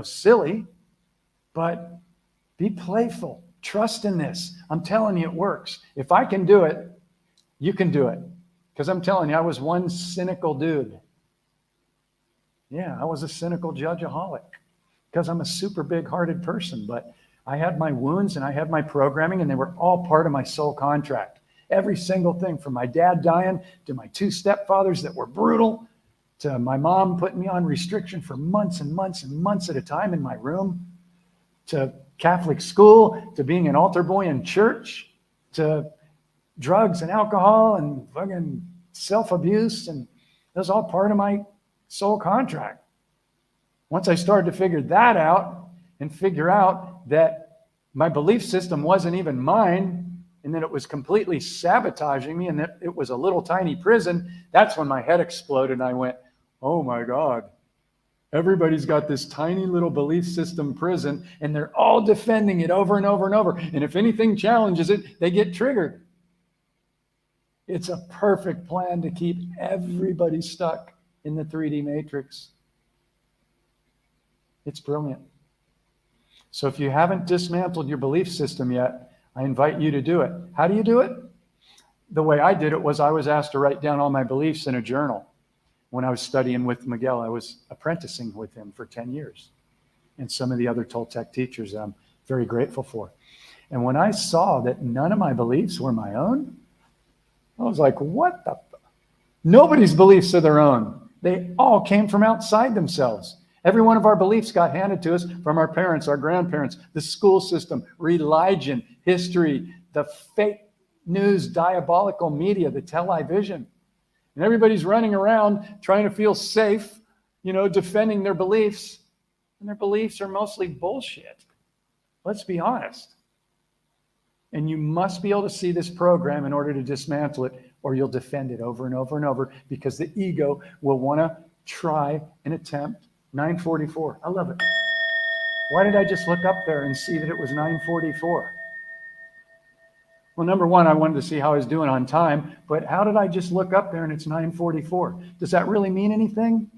silly, but be playful. Trust in this. I'm telling you, it works. If I can do it, you can do it. Because I'm telling you, I was one cynical dude. Yeah, I was a cynical judgeaholic because I'm a super big-hearted person, but I had my wounds and I had my programming, and they were all part of my soul contract. Every single thing, from my dad dying to my two stepfathers that were brutal, to my mom putting me on restriction for months and months and months at a time in my room, to Catholic school, to being an altar boy in church, to drugs and alcohol and fucking self-abuse, and that was all part of my soul contract. Once I started to figure that out and figure out that my belief system wasn't even mine and that it was completely sabotaging me and that it was a little tiny prison, that's when my head exploded and I went, oh my God, everybody's got this tiny little belief system prison and they're all defending it over and over and over. And if anything challenges it, they get triggered. It's a perfect plan to keep everybody stuck in the 3D matrix. It's brilliant. So if you haven't dismantled your belief system yet, I invite you to do it. How do you do it? The way I did it was I was asked to write down all my beliefs in a journal. When I was studying with Miguel, I was apprenticing with him for 10 years. And some of the other Toltec teachers I'm very grateful for. And when I saw that none of my beliefs were my own, I was like, what the? Nobody's beliefs are their own. They all came from outside themselves. Every one of our beliefs got handed to us from our parents, our grandparents, the school system, religion, history, the fake news, diabolical media, the television. And everybody's running around trying to feel safe, defending their beliefs. And their beliefs are mostly bullshit. Let's be honest. And you must be able to see this program in order to dismantle it, or you'll defend it over and over and over, because the ego will want to try and attempt 944. I love it. Why did I just look up there and see that it was 944? Well, number one, I wanted to see how I was doing on time, but how did I just look up there and it's 944? Does that really mean anything?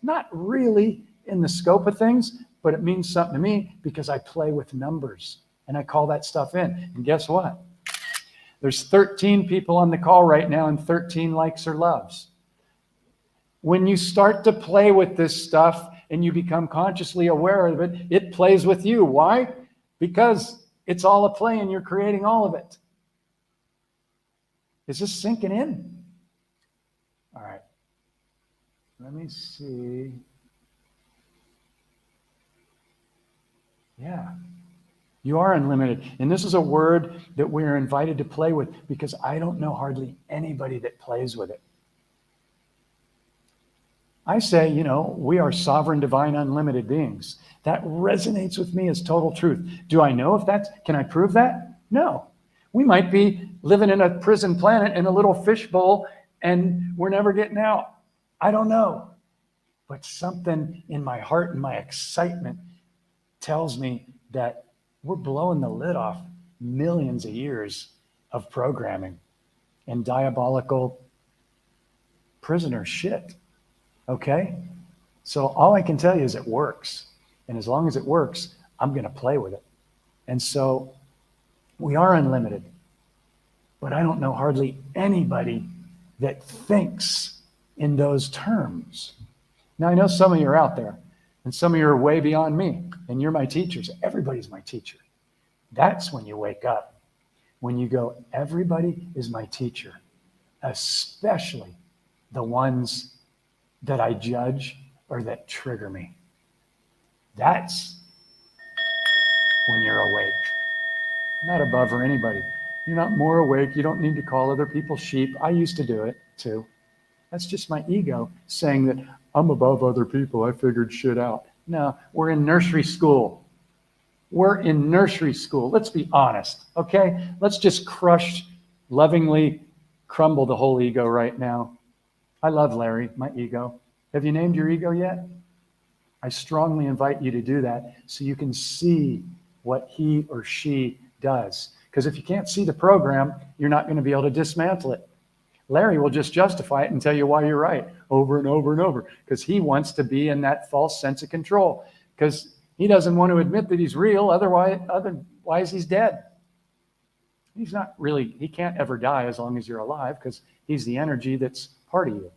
Not really in the scope of things, but it means something to me because I play with numbers and I call that stuff in. And guess what? There's 13 people on the call right now and 13 likes or loves. When you start to play with this stuff and you become consciously aware of it, it plays with you. Why? Because it's all a play and you're creating all of it. Is this sinking in? All right. Let me see. Yeah. You are unlimited. And this is a word that we are invited to play with because I don't know hardly anybody that plays with it. I say, we are sovereign, divine, unlimited beings. That resonates with me as total truth. Do I know can I prove that? No. We might be living in a prison planet in a little fishbowl and we're never getting out. I don't know. But something in my heart and my excitement tells me that we're blowing the lid off millions of years of programming and diabolical prisoner shit. Okay? So all I can tell you is it works. And as long as it works, I'm going to play with it. And so we are unlimited. But I don't know hardly anybody that thinks in those terms. Now, I know some of you are out there, and some of you are way beyond me, and you're my teachers. Everybody's my teacher. That's when you wake up. When you go, everybody is my teacher, especially the ones that I judge or that trigger me. That's when you're awake. Not above or anybody. You're not more awake. You don't need to call other people sheep. I used to do it too. That's just my ego saying that I'm above other people. I figured shit out. No, we're in nursery school. We're in nursery school. Let's be honest, okay? Let's just lovingly crumble the whole ego right now. I love Larry, my ego. Have you named your ego yet? I strongly invite you to do that so you can see what he or she does. Because if you can't see the program, you're not going to be able to dismantle it. Larry will just justify it and tell you why you're right over and over and over because he wants to be in that false sense of control because he doesn't want to admit that he's real. Otherwise he's dead. He's not really, he can't ever die as long as you're alive because he's the energy that's part of you.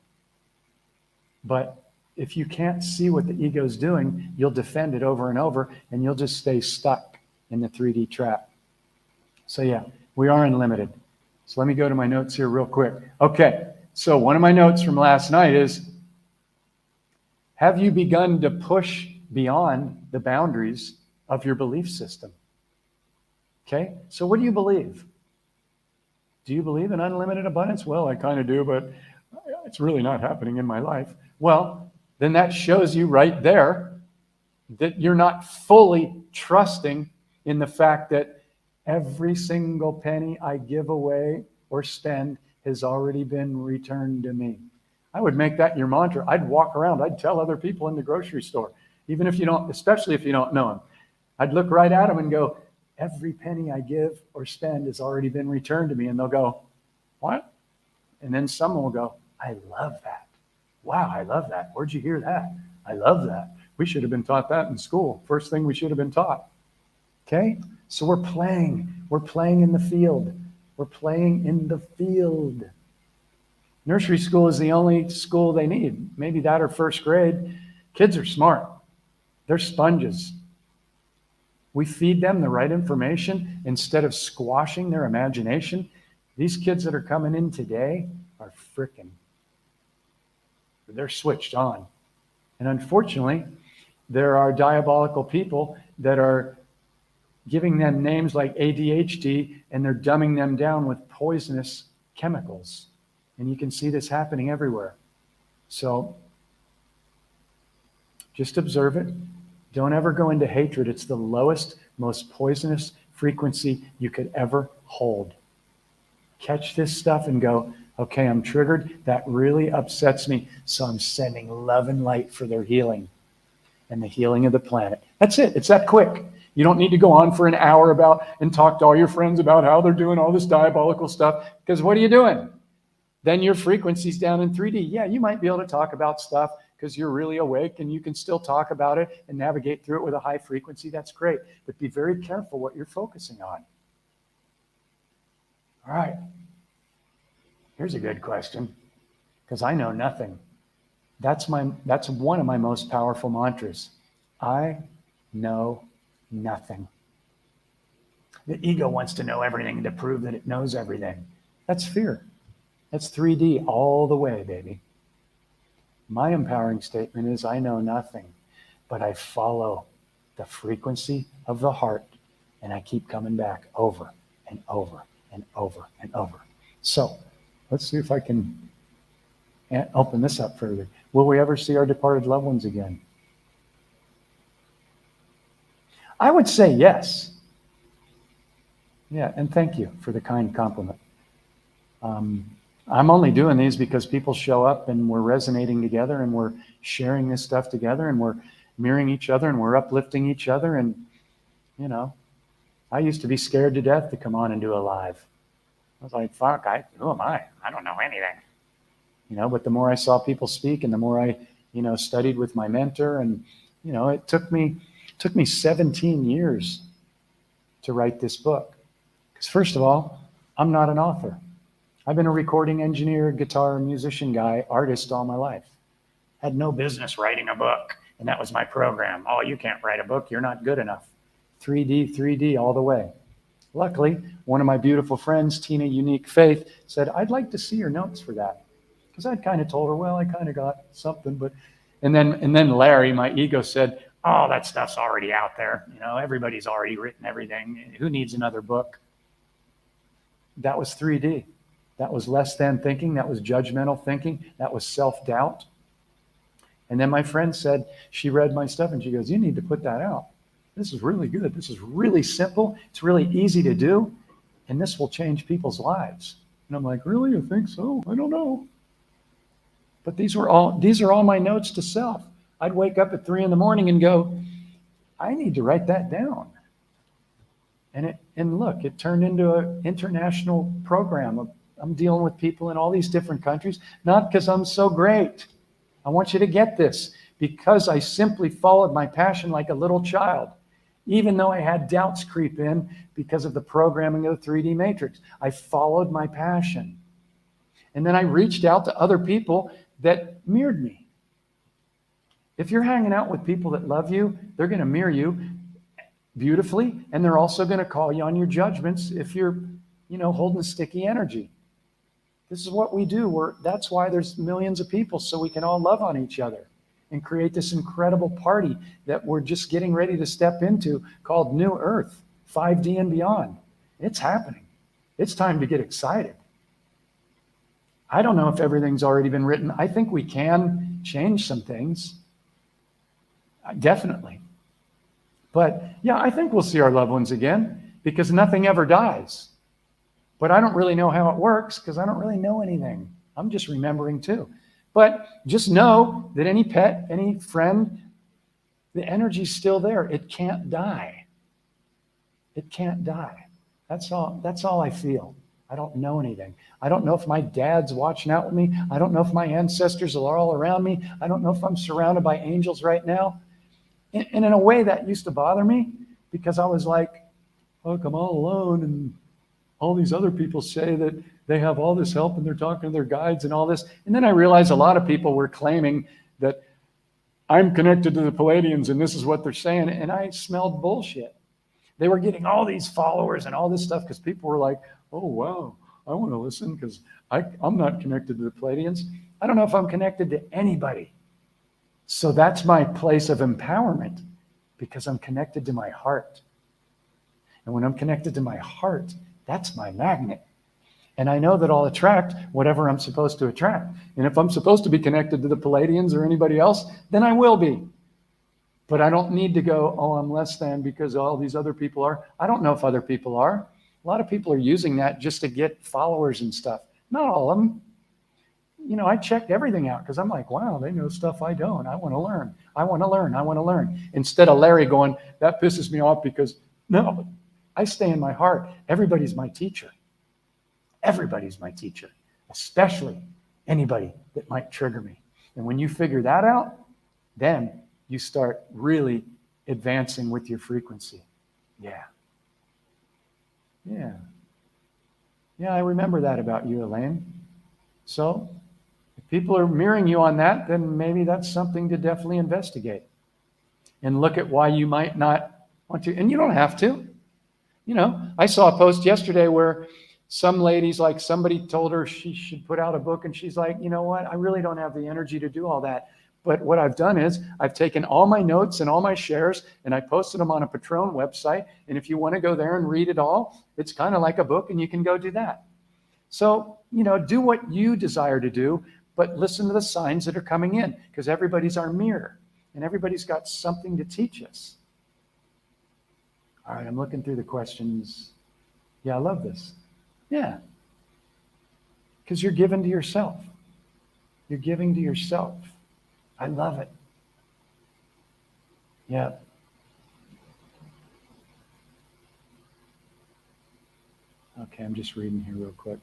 But if you can't see what the ego's doing, you'll defend it over and over and you'll just stay stuck in the 3D trap. So yeah, we are unlimited. So let me go to my notes here real quick. Okay, so one of my notes from last night is, have you begun to push beyond the boundaries of your belief system? Okay, so what do you believe? Do you believe in unlimited abundance? Well, I kind of do, but it's really not happening in my life. Well, then that shows you right there that you're not fully trusting in the fact that every single penny I give away or spend has already been returned to me. I would make that your mantra. I'd walk around. I'd tell other people in the grocery store, even if you don't, especially if you don't know them. I'd look right at them and go, every penny I give or spend has already been returned to me. And they'll go, what? And then someone will go, I love that. Wow, I love that. Where'd you hear that? I love that. We should have been taught that in school. First thing we should have been taught. Okay? So we're playing in the field. We're playing in the field. Nursery school is the only school they need. Maybe that or first grade. Kids are smart. They're sponges. We feed them the right information instead of squashing their imagination. These kids that are coming in today are they're switched on. And unfortunately, there are diabolical people that are giving them names like ADHD, and they're dumbing them down with poisonous chemicals. And you can see this happening everywhere. So just observe it. Don't ever go into hatred. It's the lowest, most poisonous frequency you could ever hold. Catch this stuff and go, okay, I'm triggered. That really upsets me. So I'm sending love and light for their healing and the healing of the planet. That's it. It's that quick. You don't need to go on for an hour and talk to all your friends about how they're doing all this diabolical stuff, because what are you doing? Then your frequency's down in 3D. Yeah, you might be able to talk about stuff because you're really awake and you can still talk about it and navigate through it with a high frequency. That's great. But be very careful what you're focusing on. All right. Here's a good question, because I know nothing. That's one of my most powerful mantras. I know nothing. The ego wants to know everything to prove that it knows everything. That's fear. That's 3D all the way, baby. My empowering statement is I know nothing, but I follow the frequency of the heart, and I keep coming back over and over and over and over. So let's see if I can open this up further. Will we ever see our departed loved ones again? I would say yes. Yeah, and thank you for the kind compliment. I'm only doing these because people show up and we're resonating together and we're sharing this stuff together and we're mirroring each other and we're uplifting each other. And, you know, I used to be scared to death to come on and do a live. I was like, fuck, who am I? I don't know anything. You know, but the more I saw people speak and the more I, you know, studied with my mentor, and, you know, it took me 17 years to write this book. Because first of all, I'm not an author. I've been a recording engineer, guitar, musician guy, artist all my life. Had no business writing a book. And that was my program. Oh, you can't write a book. You're not good enough. 3D all the way. Luckily, one of my beautiful friends, Tina Unique Faith, said, I'd like to see your notes for that. Because I'd kind of told her, well, I kind of got something. But and then Larry, my ego, said, oh, that stuff's already out there. You know, everybody's already written everything. Who needs another book? That was 3D. That was less than thinking. That was judgmental thinking. That was self-doubt. And then my friend said, she read my stuff and she goes, you need to put that out. This is really good. This is really simple. It's really easy to do. And this will change people's lives. And I'm like, really? You think so? I don't know. But these are all my notes to self. I'd wake up at 3 a.m. and go, I need to write that down. And look, it turned into an international program. I'm dealing with people in all these different countries, not because I'm so great. I want you to get this, because I simply followed my passion like a little child, even though I had doubts creep in because of the programming of the 3D matrix. I followed my passion. And then I reached out to other people that mirrored me. If you're hanging out with people that love you, they're going to mirror you beautifully, and they're also going to call you on your judgments if you're, you know, holding sticky energy. This is what we do. That's why there's millions of people, so we can all love on each other and create this incredible party that we're just getting ready to step into called New Earth, 5D and beyond. It's happening. It's time to get excited. I don't know if everything's already been written. I think we can change some things. Definitely. But yeah, I think we'll see our loved ones again, because nothing ever dies. But I don't really know how it works, because I don't really know anything. I'm just remembering too. But just know that any pet, any friend, the energy's still there. It can't die. It can't die. That's all I feel. I don't know anything. I don't know if my dad's watching out with me. I don't know if my ancestors are all around me. I don't know if I'm surrounded by angels right now. And in a way that used to bother me, because I was like, look, I'm all alone, and all these other people say that they have all this help and they're talking to their guides and all this. And then I realized a lot of people were claiming that I'm connected to the Palladians and this is what they're saying. And I smelled bullshit. They were getting all these followers and all this stuff because people were like, oh, wow, I want to listen because I'm not connected to the Palladians. I don't know if I'm connected to anybody. So that's my place of empowerment, because I'm connected to my heart. And when I'm connected to my heart, that's my magnet. And I know that I'll attract whatever I'm supposed to attract. And if I'm supposed to be connected to the Palladians or anybody else, then I will be. But I don't need to go, oh, I'm less than because all these other people are. I don't know if other people are. A lot of people are using that just to get followers and stuff. Not all of them. You know, I checked everything out because I'm like, wow, they know stuff I don't. I want to learn. I want to learn. I want to learn. Instead of Larry going, that pisses me off because, no, I stay in my heart. Everybody's my teacher. Everybody's my teacher, especially anybody that might trigger me. And when you figure that out, then you start really advancing with your frequency. Yeah. Yeah. Yeah, I remember that about you, Elaine. So if people are mirroring you on that, then maybe that's something to definitely investigate and look at why you might not want to. And you don't have to. You know, I saw a post yesterday where some ladies, like somebody told her she should put out a book, and she's like, you know what, I really don't have the energy to do all that. But what I've done is I've taken all my notes and all my shares and I posted them on a Patron website. And if you want to go there and read it all, it's kind of like a book and you can go do that. So, you know, do what you desire to do, but listen to the signs that are coming in, because everybody's our mirror and everybody's got something to teach us. All right, I'm looking through the questions. Yeah, I love this. Yeah, because you're giving to yourself. You're giving to yourself. I love it. Yeah. Okay, I'm just reading here real quick.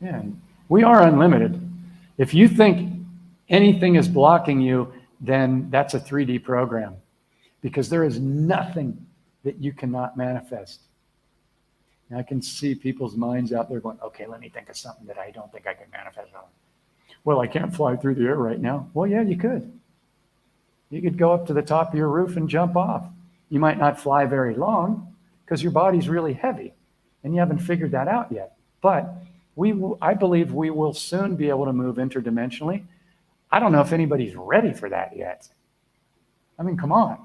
Yeah, we are unlimited. If you think anything is blocking you, then that's a 3D program, because there is nothing that you cannot manifest. And I can see people's minds out there going, okay, let me think of something that I don't think I can manifest on. Well, I can't fly through the air right now. Well, yeah, you could. You could go up to the top of your roof and jump off. You might not fly very long because your body's really heavy and you haven't figured that out yet. But I believe we will soon be able to move interdimensionally. I don't know if anybody's ready for that yet. I mean, come on.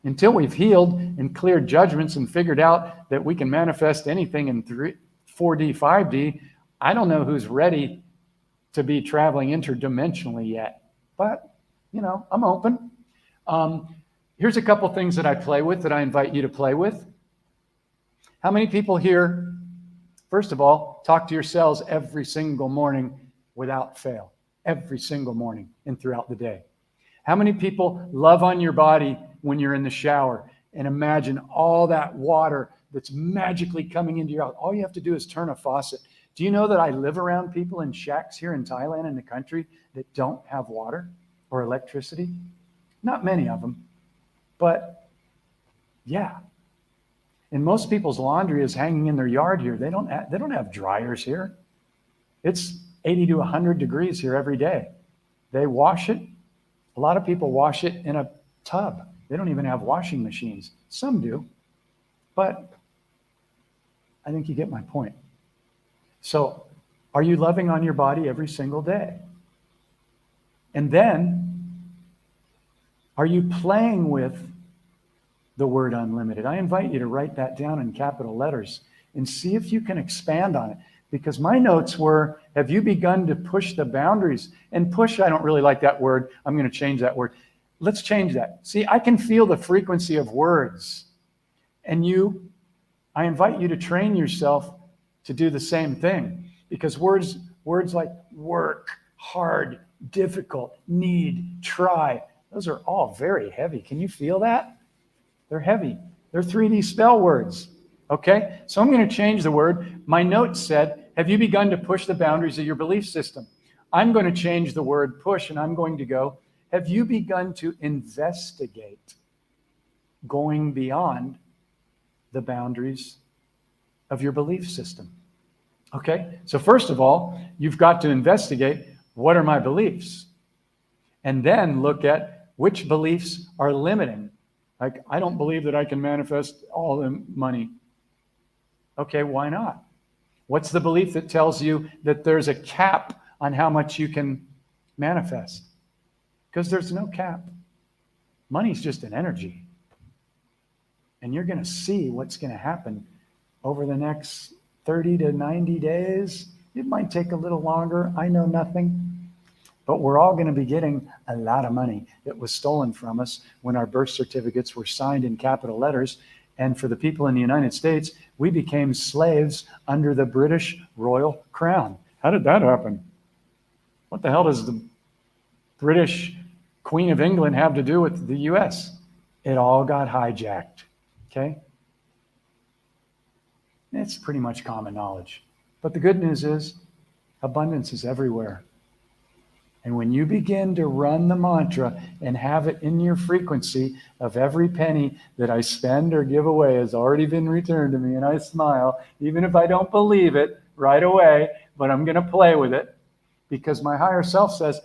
Until we've healed and cleared judgments and figured out that we can manifest anything in 4D, 5D, I don't know who's ready to be traveling interdimensionally yet. But, you know, I'm open. Here's a couple things that I play with that I invite you to play with. How many people here, first of all, talk to yourselves every single morning without fail? Every single morning and throughout the day. How many people love on your body when you're in the shower and imagine all that water that's magically coming into your house? All you have to do is turn a faucet. Do you know that I live around people in shacks here in Thailand, in the country, that don't have water or electricity? Not many of them, but yeah. And most people's laundry is hanging in their yard here. They don't have dryers here. It's 80 to 100 degrees here every day. They wash it. A lot of people wash it in a tub. They don't even have washing machines. Some do, but I think you get my point. So, are you loving on your body every single day? And then, are you playing with the word unlimited? I invite you to write that down in capital letters and see if you can expand on it. Because my notes were, have you begun to push the boundaries? And push, I don't really like that word. I'm going to change that word. Let's change that. See, I can feel the frequency of words. And I invite you to train yourself to do the same thing. Because words like work, hard, difficult, need, try, those are all very heavy. Can you feel that? They're heavy. They're 3D spell words. Okay? So I'm going to change the word. My notes said, have you begun to push the boundaries of your belief system? I'm going to change the word push, and I'm going to go, have you begun to investigate going beyond the boundaries of your belief system? Okay? So first of all, you've got to investigate, what are my beliefs? And then look at which beliefs are limiting. Like, I don't believe that I can manifest all the money. Okay, why not? What's the belief that tells you that there's a cap on how much you can manifest? Because there's no cap. Money's just an energy. And you're going to see what's going to happen over the next 30 to 90 days. It might take a little longer. I know nothing. But we're all going to be getting a lot of money that was stolen from us when our birth certificates were signed in capital letters. And for the people in the United States, we became slaves under the British Royal Crown. How did that happen? What the hell does the British Queen of England have to do with the US? It all got hijacked, okay? It's pretty much common knowledge. But the good news is abundance is everywhere. And when you begin to run the mantra and have it in your frequency of every penny that I spend or give away has already been returned to me, and I smile, even if I don't believe it right away, but I'm going to play with it because my higher self says,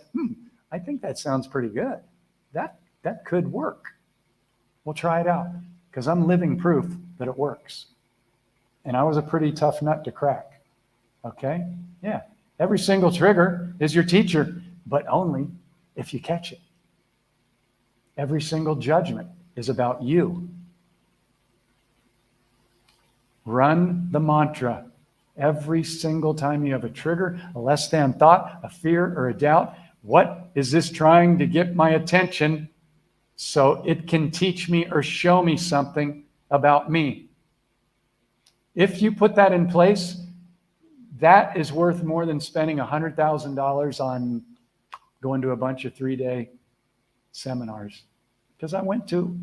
I think that sounds pretty good. That could work. We'll try it out because I'm living proof that it works. And I was a pretty tough nut to crack. Okay? Yeah. Every single trigger is your teacher, but only if you catch it. Every single judgment is about you. Run the mantra every single time you have a trigger, a less than thought, a fear, or a doubt. What is this trying to get my attention so it can teach me or show me something about me? If you put that in place, that is worth more than spending $100,000 on going to a bunch of 3-day seminars. Because I went to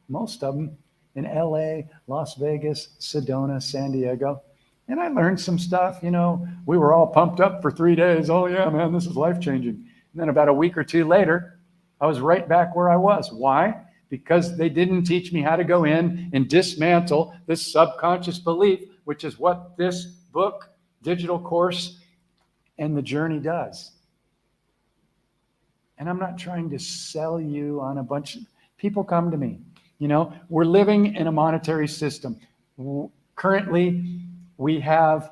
most of them in LA, Las Vegas, Sedona, San Diego. And I learned some stuff. We were all pumped up for 3 days. Oh yeah, man, this is life-changing. And then about a week or two later, I was right back where I was. Why? Because they didn't teach me how to go in and dismantle this subconscious belief, which is what this book, digital course, and the journey does. And I'm not trying to sell you on a bunch of people come to me. We're living in a monetary system. Currently, we have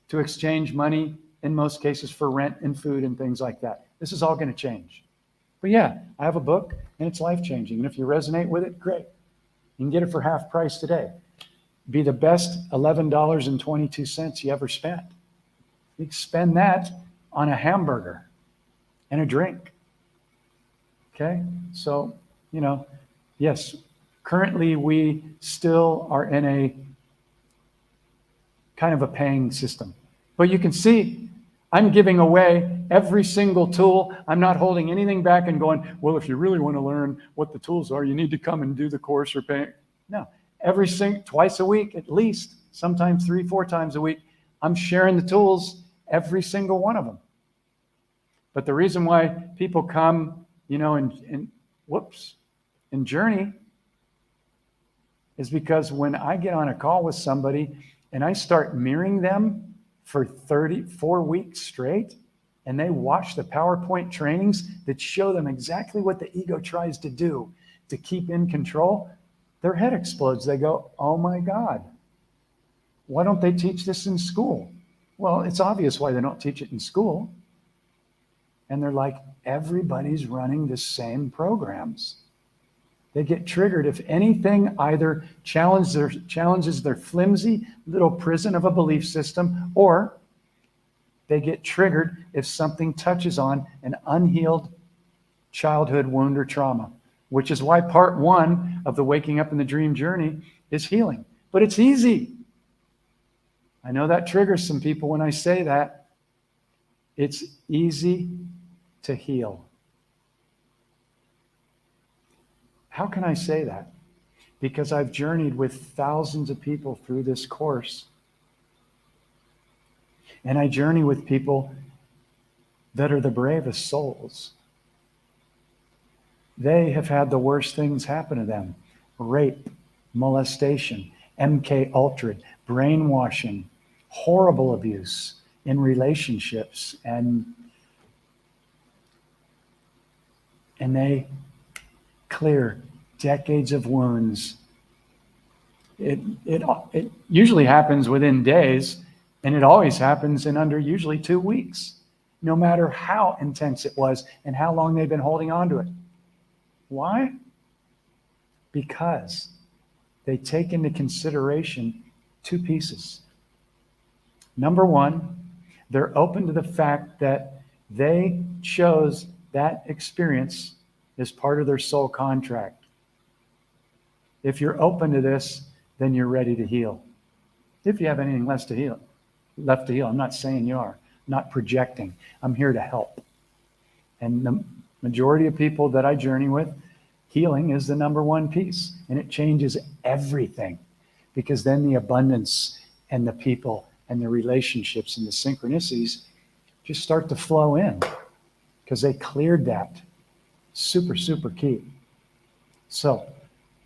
to exchange money in most cases for rent and food and things like that. This is all going to change. But yeah, I have a book and it's life-changing. And if you resonate with it, great. You can get it for half price today. Be the best $11.22 you ever spent. You can spend that on a hamburger and a drink. Okay? So, yes, currently we still are in a kind of a paying system. But you can see I'm giving away every single tool. I'm not holding anything back and going, well, if you really want to learn what the tools are, you need to come and do the course or pay. No, twice a week at least, sometimes 3-4 times a week, I'm sharing the tools, every single one of them. But the reason why people come, and journey is because when I get on a call with somebody and I start mirroring them for 34 weeks straight, and they watch the PowerPoint trainings that show them exactly what the ego tries to do to keep in control, their head explodes. They go, oh my God, why don't they teach this in school? Well, it's obvious why they don't teach it in school. And they're like, everybody's running the same programs. They get triggered if anything either challenges their flimsy little prison of a belief system, or they get triggered if something touches on an unhealed childhood wound or trauma, which is why part 1 of the Waking Up in the Dream journey is healing. But it's easy. I know that triggers some people when I say that. It's easy to heal. How can I say that? Because I've journeyed with thousands of people through this course. And I journey with people that are the bravest souls. They have had the worst things happen to them. Rape, molestation, MK Ultra, brainwashing, horrible abuse in relationships, and they clear decades of wounds. It usually happens within days, and it always happens in under usually 2 weeks, no matter how intense it was and how long they've been holding on to it. Why? Because they take into consideration 2 pieces. Number 1, they're open to the fact that they chose that experience as part of their soul contract. If you're open to this, then you're ready to heal. If you have anything left to heal, I'm not saying you are. I'm not projecting. I'm here to help. And the majority of people that I journey with, healing is the number 1 piece. And it changes everything, because then the abundance and the people and the relationships and the synchronicities just start to flow in. because they cleared that. Super, super key. So,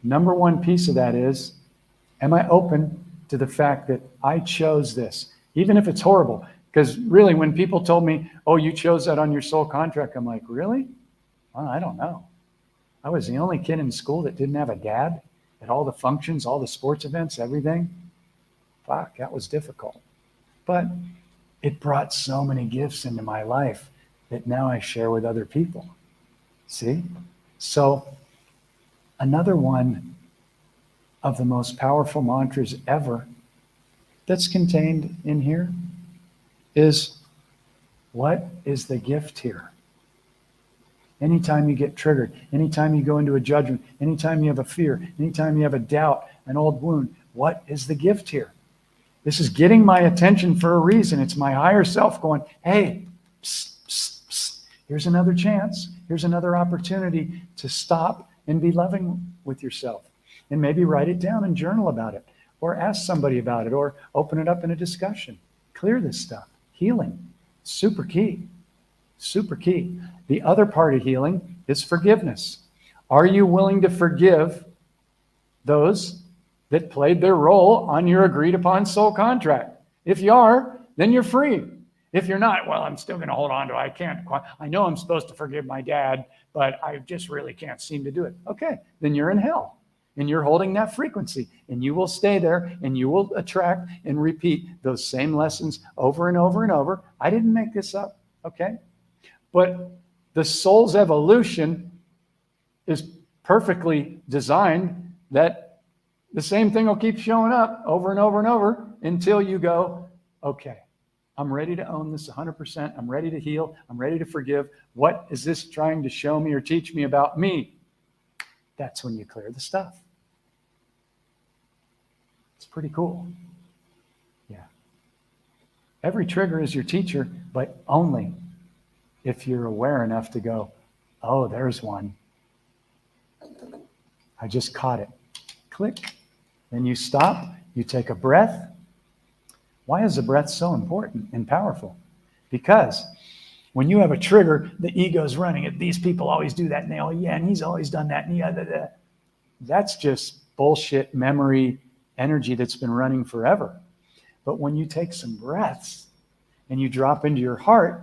number one piece of that is, am I open to the fact that I chose this, even if it's horrible? Because really, when people told me, oh, you chose that on your soul contract, I'm like, really? Well, I don't know. I was the only kid in school that didn't have a dad at all the functions, all the sports events, everything. Fuck, that was difficult. But it brought so many gifts into my life that now I share with other people. See? So another one of the most powerful mantras ever that's contained in here is, what is the gift here? Anytime you get triggered, anytime you go into a judgment, anytime you have a fear, anytime you have a doubt, an old wound, what is the gift here? This is getting my attention for a reason. It's my higher self going, hey, psst, psst, psst. Here's another chance. Here's another opportunity to stop and be loving with yourself. And maybe write it down and journal about it, or ask somebody about it, or open it up in a discussion. Clear this stuff. Healing. Super key. Super key. The other part of healing is forgiveness. Are you willing to forgive those that played their role on your agreed upon soul contract? If you are, then you're free. If you're not, well, I'm still going to hold on to it. I know I'm supposed to forgive my dad, but I just really can't seem to do it. Okay, then you're in hell. And you're holding that frequency, and you will stay there, and you will attract and repeat those same lessons over and over and over. I didn't make this up, okay? But the soul's evolution is perfectly designed that the same thing will keep showing up over and over and over until you go, okay, I'm ready to own this 100%. I'm ready to heal. I'm ready to forgive. What is this trying to show me or teach me about me? That's when you clear the stuff. It's pretty cool. Yeah. Every trigger is your teacher, but only if you're aware enough to go, oh, there's one. I just caught it. Click. Then you stop. You take a breath. Why is the breath so important and powerful? Because when you have a trigger, the ego's running. These people always do that. And they, oh, yeah, and he's always done that. And that's just bullshit memory energy that's been running forever. But when you take some breaths and you drop into your heart,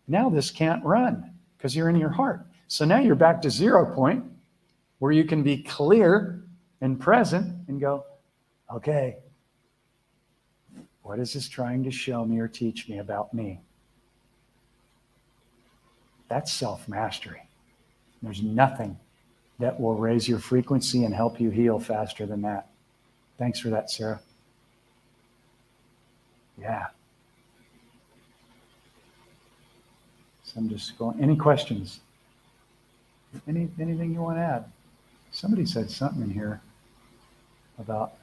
now this can't run because you're in your heart. So now you're back to 0 point where you can be clear and present and go, okay, what is this trying to show me or teach me about me? That's self-mastery. There's nothing that will raise your frequency and help you heal faster than that. Thanks for that, Sarah. Yeah. So I'm just going, any questions? Anything you want to add? Somebody said something in here about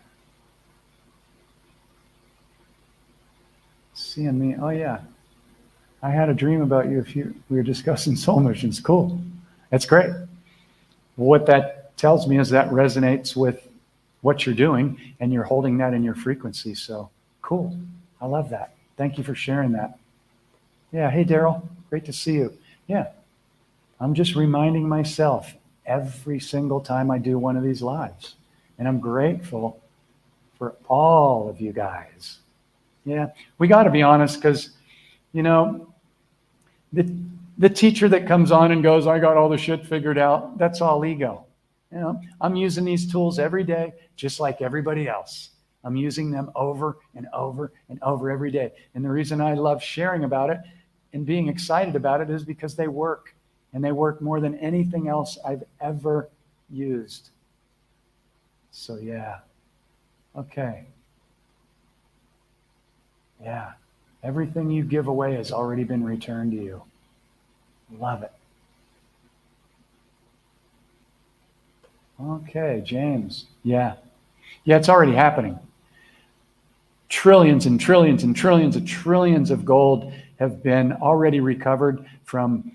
seeing me. Oh, yeah. I had a dream about you. We were discussing soul missions. Cool. That's great. What that tells me is that resonates with what you're doing, and you're holding that in your frequency. So cool. I love that. Thank you for sharing that. Yeah. Hey, Daryl. Great to see you. Yeah. I'm just reminding myself every single time I do one of these lives. And I'm grateful for all of you guys. Yeah. We got to be honest because, you know, the teacher that comes on and goes, I got all the shit figured out, that's all ego. You know, I'm using these tools every day, just like everybody else. I'm using them over and over and over every day. And the reason I love sharing about it and being excited about it is because they work. And they work more than anything else I've ever used. So yeah. Okay. Yeah. Everything you give away has already been returned to you. Love it. Okay, James. Yeah. Yeah, it's already happening. Trillions and trillions and trillions of trillions of gold have been already recovered from,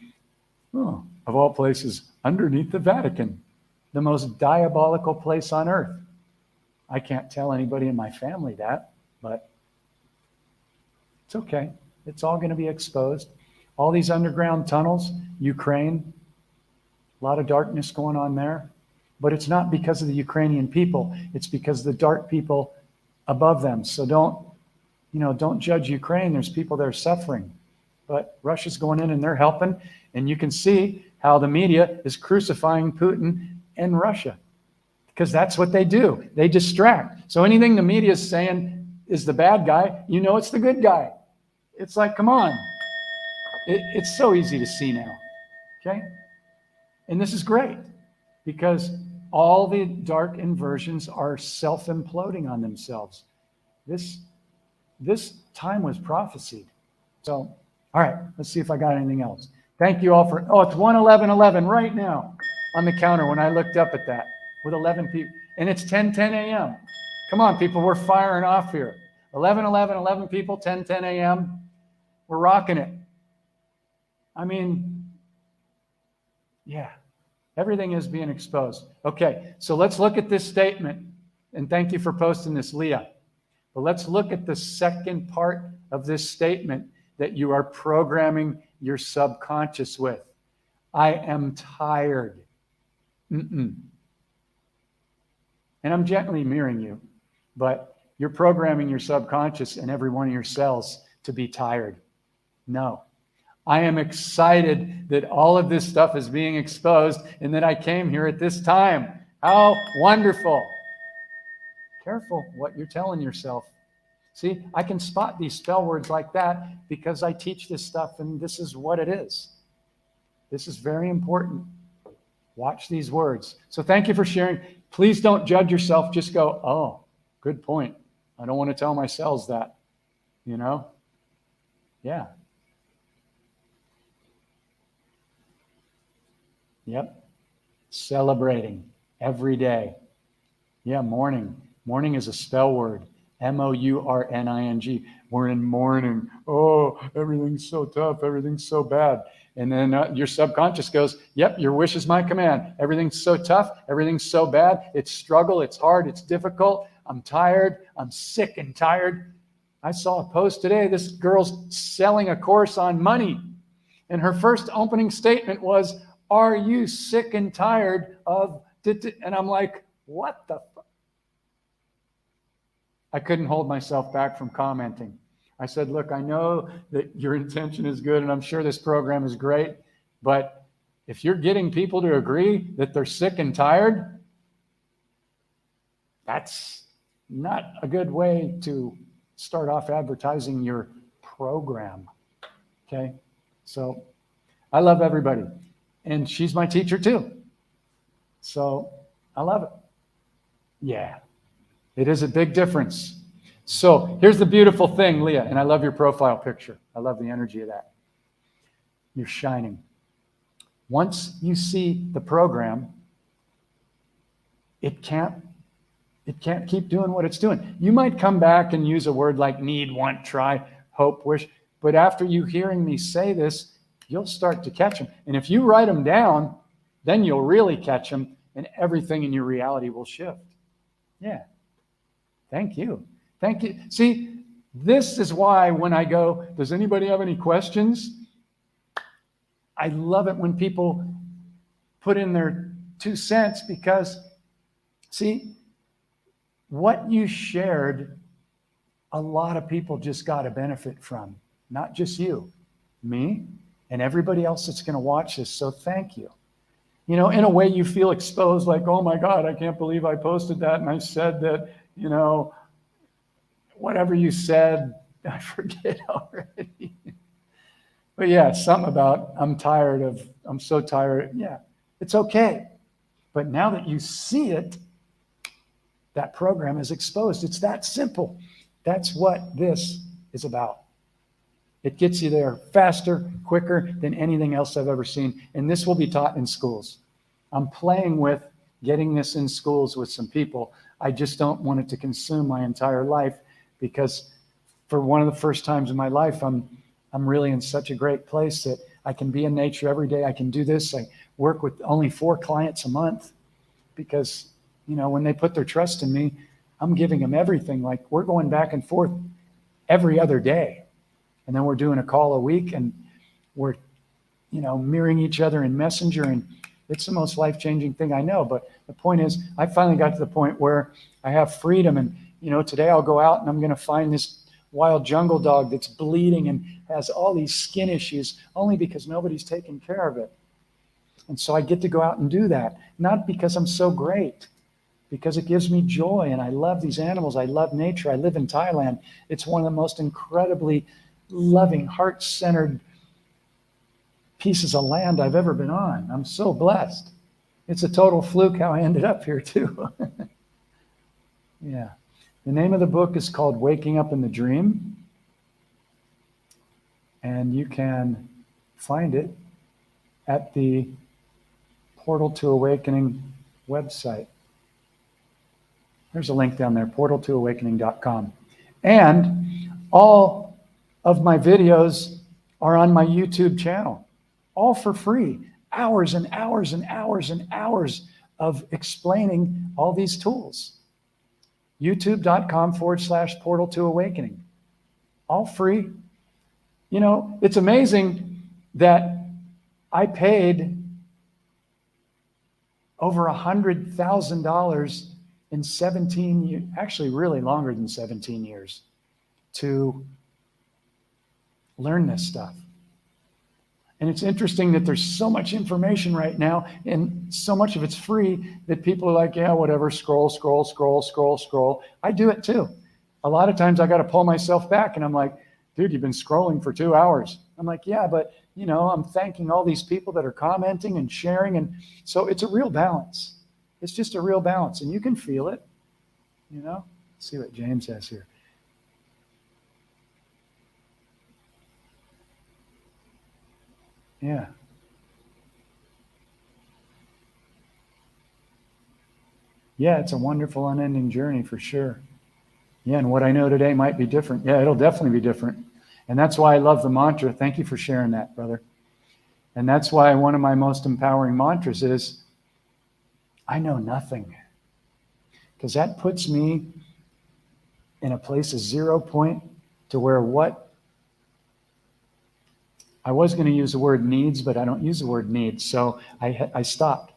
of all places, underneath the Vatican, the most diabolical place on earth. I can't tell anybody in my family that, but it's okay. It's all going to be exposed. All these underground tunnels, Ukraine, a lot of darkness going on there. But it's not because of the Ukrainian people. It's because of the dark people above them. So don't judge Ukraine. There's people that are suffering. But Russia's going in and they're helping. And you can see how the media is crucifying Putin and Russia, because that's what they do. They distract. So anything the media is saying is the bad guy, it's the good guy. It's like, come on. It's so easy to see now. Okay? And this is great, because all the dark inversions are self-imploding on themselves. This time was prophesied. So, all right, let's see if I got anything else. Thank you all for, it's 1:11:11 right now on the counter when I looked up at that with 11 people. And it's 10:10 a.m. Come on, people, we're firing off here. 11 people, 10:10 a.m. We're rocking it. I mean, yeah, everything is being exposed. Okay, so let's look at this statement. And thank you for posting this, Leah. But let's look at the second part of this statement that you are programming your subconscious with. I am tired. And I'm gently mirroring you, but you're programming your subconscious and every one of your cells to be tired. No. I am excited that all of this stuff is being exposed and that I came here at this time. How wonderful. Careful what you're telling yourself. See, I can spot these spell words like that because I teach this stuff and this is what it is. This is very important. Watch these words. So thank you for sharing. Please don't judge yourself. Just go, oh, good point. I don't want to tell my cells that, Yeah. Yep. Celebrating every day. Yeah, mourning. Mourning is a spell word. MOURNING. We're in mourning. Oh, everything's so tough. Everything's so bad. And then your subconscious goes, yep, your wish is my command. Everything's so tough. Everything's so bad. It's struggle. It's hard. It's difficult. I'm tired. I'm sick and tired. I saw a post today. This girl's selling a course on money. And her first opening statement was, are you sick and tired of... And I'm like, what the fuck? I couldn't hold myself back from commenting. I said, look, I know that your intention is good and I'm sure this program is great, but if you're getting people to agree that they're sick and tired, that's not a good way to start off advertising your program. Okay? So I love everybody. And she's my teacher too. So I love it. Yeah. It is a big difference. So here's the beautiful thing, Leah, and I love your profile picture. I love the energy of that. You're shining. Once you see the program, it can't keep doing what it's doing. You might come back and use a word like need, want, try, hope, wish, but after you hearing me say this, you'll start to catch them. And if you write them down, then you'll really catch them and everything in your reality will shift. Yeah. Thank you. Thank you. See, this is why when I go, does anybody have any questions? I love it when people put in their 2 cents because, see, what you shared, a lot of people just got a benefit from. Not just you, me, and everybody else that's going to watch this. So thank you. In a way you feel exposed, like, oh my God, I can't believe I posted that and I said that, whatever you said, I forget already. But yeah, something about I'm so tired. Yeah, it's okay. But now that you see it, that program is exposed. It's that simple. That's what this is about. It gets you there faster, quicker than anything else I've ever seen. And this will be taught in schools. I'm playing with getting this in schools with some people. I just don't want it to consume my entire life because for one of the first times in my life, I'm really in such a great place that I can be in nature every day. I can do this. I work with only 4 clients a month because, when they put their trust in me, I'm giving them everything. Like we're going back and forth every other day. And then we're doing a call a week. And we're, mirroring each other in Messenger, and it's the most life-changing thing I know. But the point is, I finally got to the point where I have freedom, and, today I'll go out and I'm going to find this wild jungle dog that's bleeding and has all these skin issues only because nobody's taking care of it. And so I get to go out and do that, not because I'm so great, because it gives me joy, and I love these animals. I love nature. I live in Thailand. It's one of the most incredibly loving, heart-centered pieces of land I've ever been on. I'm so blessed. It's a total fluke how I ended up here too. Yeah. The name of the book is called Waking Up in the Dream, and you can find it at the Portal to Awakening website. There's a link down there, portaltoawakening.com. And all of my videos are on my YouTube channel, all for free. Hours and hours and hours and hours of explaining all these tools. youtube.com/portal-to-awakening. All free. It's amazing that I paid over $100,000 in 17 years, actually really longer than 17 years, to learn this stuff. And it's interesting that there's so much information right now, and so much of it's free, that people are like, yeah, whatever, scroll. I do it too. A lot of times I got to pull myself back, and I'm like, dude, you've been scrolling for 2 hours. I'm like, yeah, but I'm thanking all these people that are commenting and sharing. And so it's a real balance. It's just a real balance, and you can feel it, Let's see what James has here. Yeah. Yeah, it's a wonderful, unending journey for sure. Yeah, and what I know today might be different. Yeah, it'll definitely be different. And that's why I love the mantra. Thank you for sharing that, brother. And that's why one of my most empowering mantras is, I know nothing. Because that puts me in a place of 0 point to where I was going to use the word needs, but I don't use the word needs. So I stopped.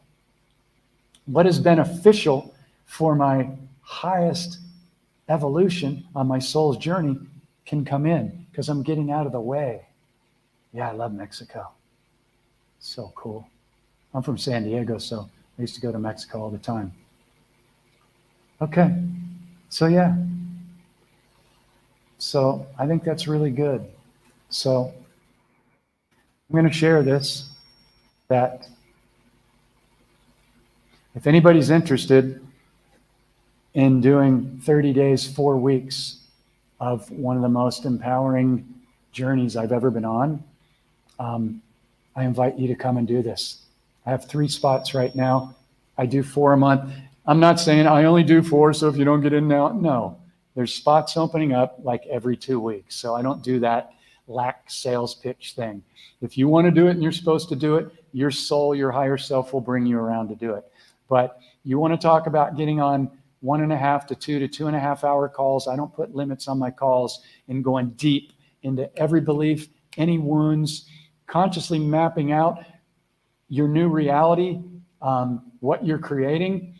What is beneficial for my highest evolution on my soul's journey can come in, because I'm getting out of the way. Yeah, I love Mexico. So cool. I'm from San Diego, so I used to go to Mexico all the time. Okay. So yeah. So I think that's really good. So I'm going to share this, that if anybody's interested in doing 30 days, 4 weeks of one of the most empowering journeys I've ever been on, I invite you to come and do this. I have 3 spots right now. I do 4 a month. I'm not saying I only do 4, so if you don't get in now, no. There's spots opening up like every 2 weeks. So I don't do that lack sales pitch thing. If you want to do it and you're supposed to do it, your soul, your higher self will bring you around to do it. But you want to talk about getting on 1.5 to 2 to 2.5 hour calls. I don't put limits on my calls, and going deep into every belief, any wounds, consciously mapping out your new reality, what you're creating,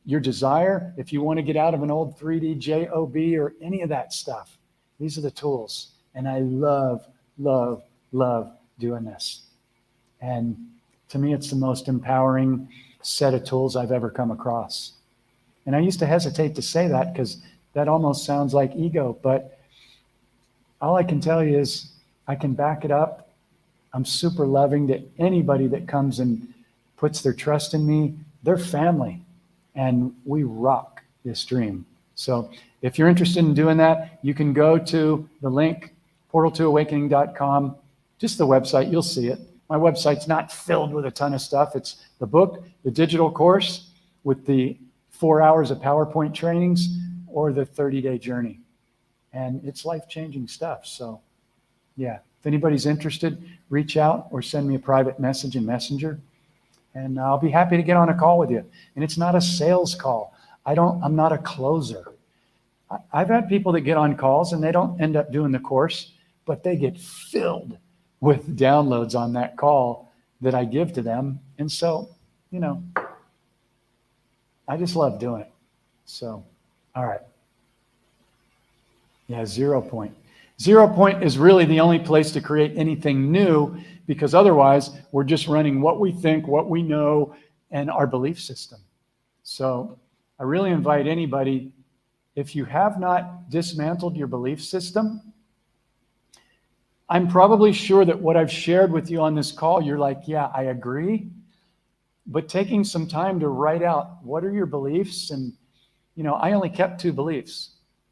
your desire. If you want to get out of an old 3D job or any of that stuff, these are the tools. And I love, love, love doing this. And to me, it's the most empowering set of tools I've ever come across. And I used to hesitate to say that because that almost sounds like ego, but all I can tell you is I can back it up. I'm super loving to anybody that comes and puts their trust in me. They're family, and we rock this dream. So if you're interested in doing that, you can go to the link, portaltoawakening.com, just the website, you'll see it. My website's not filled with a ton of stuff. It's the book, the digital course with the 4 hours of PowerPoint trainings, or the 30-day journey. And it's life-changing stuff. So yeah, if anybody's interested, reach out or send me a private message in Messenger, and I'll be happy to get on a call with you. And it's not a sales call. I'm not a closer. I've had people that get on calls and they don't end up doing the course, but they get filled with downloads on that call that I give to them. And so, I just love doing it. So, all right. Yeah, 0 point. 0 point is really the only place to create anything new, because otherwise we're just running what we think, what we know, and our belief system. So I really invite anybody, if you have not dismantled your belief system, I'm probably sure that what I've shared with you on this call, you're like, yeah, I agree. But taking some time to write out, what are your beliefs? And, I only kept 2 beliefs: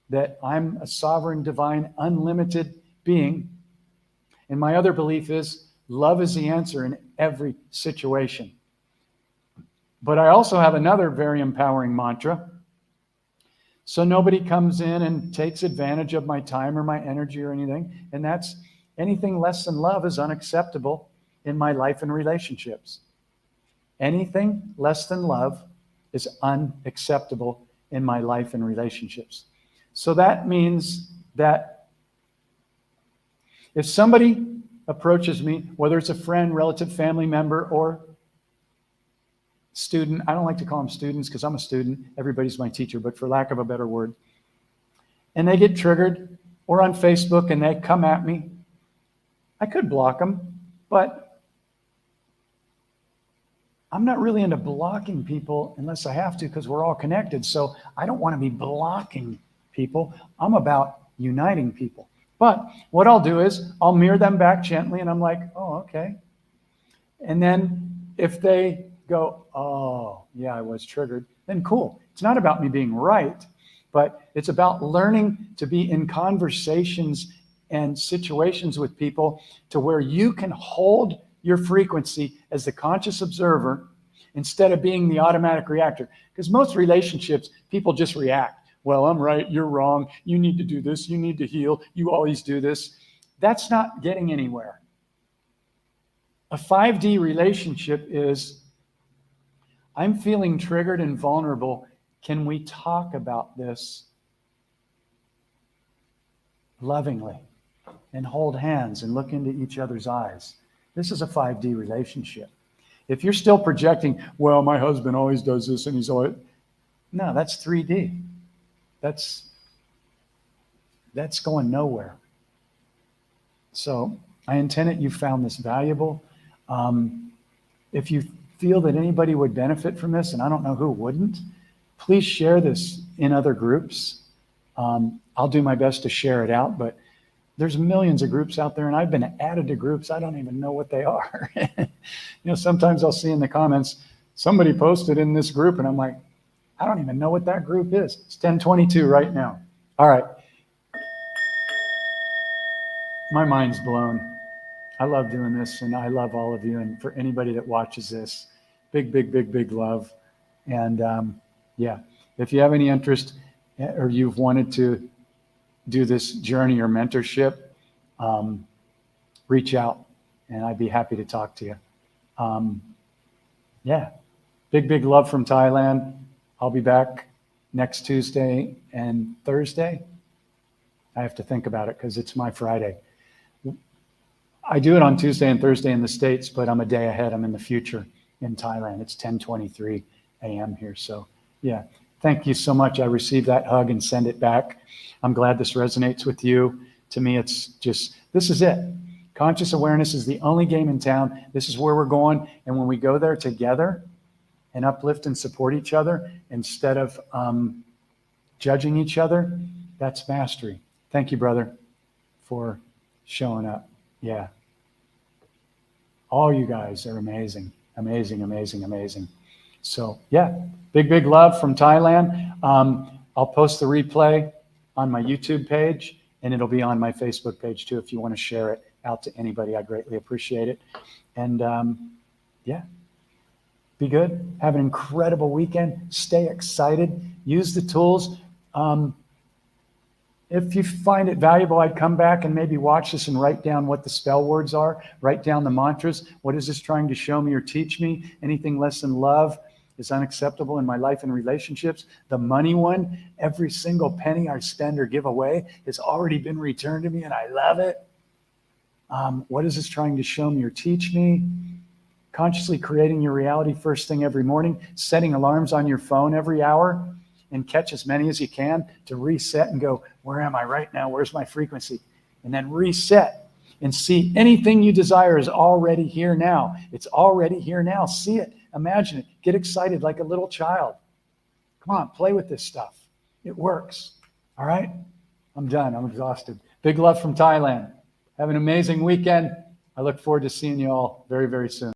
that I'm a sovereign, divine, unlimited being. And my other belief is love is the answer in every situation. But I also have another very empowering mantra. So nobody comes in and takes advantage of my time or my energy or anything. And that's, anything less than love is unacceptable in my life and relationships. Anything less than love is unacceptable in my life and relationships. So that means that if somebody approaches me, whether it's a friend, relative, family member, or student, I don't like to call them students because I'm a student, everybody's my teacher, but for lack of a better word, and they get triggered, or on Facebook and they come at me, I could block them, but I'm not really into blocking people unless I have to, because we're all connected. So I don't want to be blocking people. I'm about uniting people. But what I'll do is I'll mirror them back gently, and I'm like, oh, okay. And then if they go, oh, yeah, I was triggered, then cool. It's not about me being right, but it's about learning to be in conversations and situations with people to where you can hold your frequency as the conscious observer instead of being the automatic reactor. Because most relationships, people just react. Well, I'm right, you're wrong, you need to do this, you need to heal, you always do this. That's not getting anywhere. A 5D relationship is, I'm feeling triggered and vulnerable. Can we talk about this lovingly and hold hands and look into each other's eyes? This is a 5D relationship. If you're still projecting, well, my husband always does this and he's always, no, that's 3D. That's going nowhere. So I intend that you found this valuable. If you feel that anybody would benefit from this, and I don't know who wouldn't, please share this in other groups. I'll do my best to share it out, but there's millions of groups out there, and I've been added to groups. I don't even know what they are. Sometimes I'll see in the comments, somebody posted in this group, and I'm like, I don't even know what that group is. It's 10:22 right now. All right. My mind's blown. I love doing this, and I love all of you. And for anybody that watches this, big, big, big, big love. And yeah, if you have any interest or you've wanted to do this journey or mentorship, reach out and I'd be happy to talk to you. Yeah, big, big love from Thailand. I'll be back next Tuesday and Thursday. I have to think about it because it's my Friday. I do it on Tuesday and Thursday in the States, but I'm a day ahead. I'm in the future in Thailand. It's 10:23 a.m. here. So yeah, thank you so much. I received that hug and send it back. I'm glad this resonates with you. To me, it's just, this is it. Conscious awareness is the only game in town. This is where we're going. And when we go there together and uplift and support each other instead of judging each other, that's mastery. Thank you, brother, for showing up. Yeah. All you guys are amazing, amazing, amazing, amazing. So yeah, big, big love from Thailand. I'll post the replay on my YouTube page, and it'll be on my Facebook page too if you want to share it out to anybody. I greatly appreciate it. And yeah, be good. Have an incredible weekend. Stay excited. Use the tools. If you find it valuable, I'd come back and maybe watch this and write down what the spell words are. Write down the mantras. What is this trying to show me or teach me? Anything less than love is unacceptable in my life and relationships. The money one, every single penny I spend or give away has already been returned to me, and I love it. What is this trying to show me or teach me? Consciously creating your reality first thing every morning, setting alarms on your phone every hour, and catch as many as you can to reset and go, where am I right now? Where's my frequency? And then reset and see anything you desire is already here now. It's already here now. See it, imagine it, get excited like a little child. Come on, play with this stuff. It works. All right? I'm done. I'm exhausted. Big love from Thailand. Have an amazing weekend. I look forward to seeing you all very, very soon.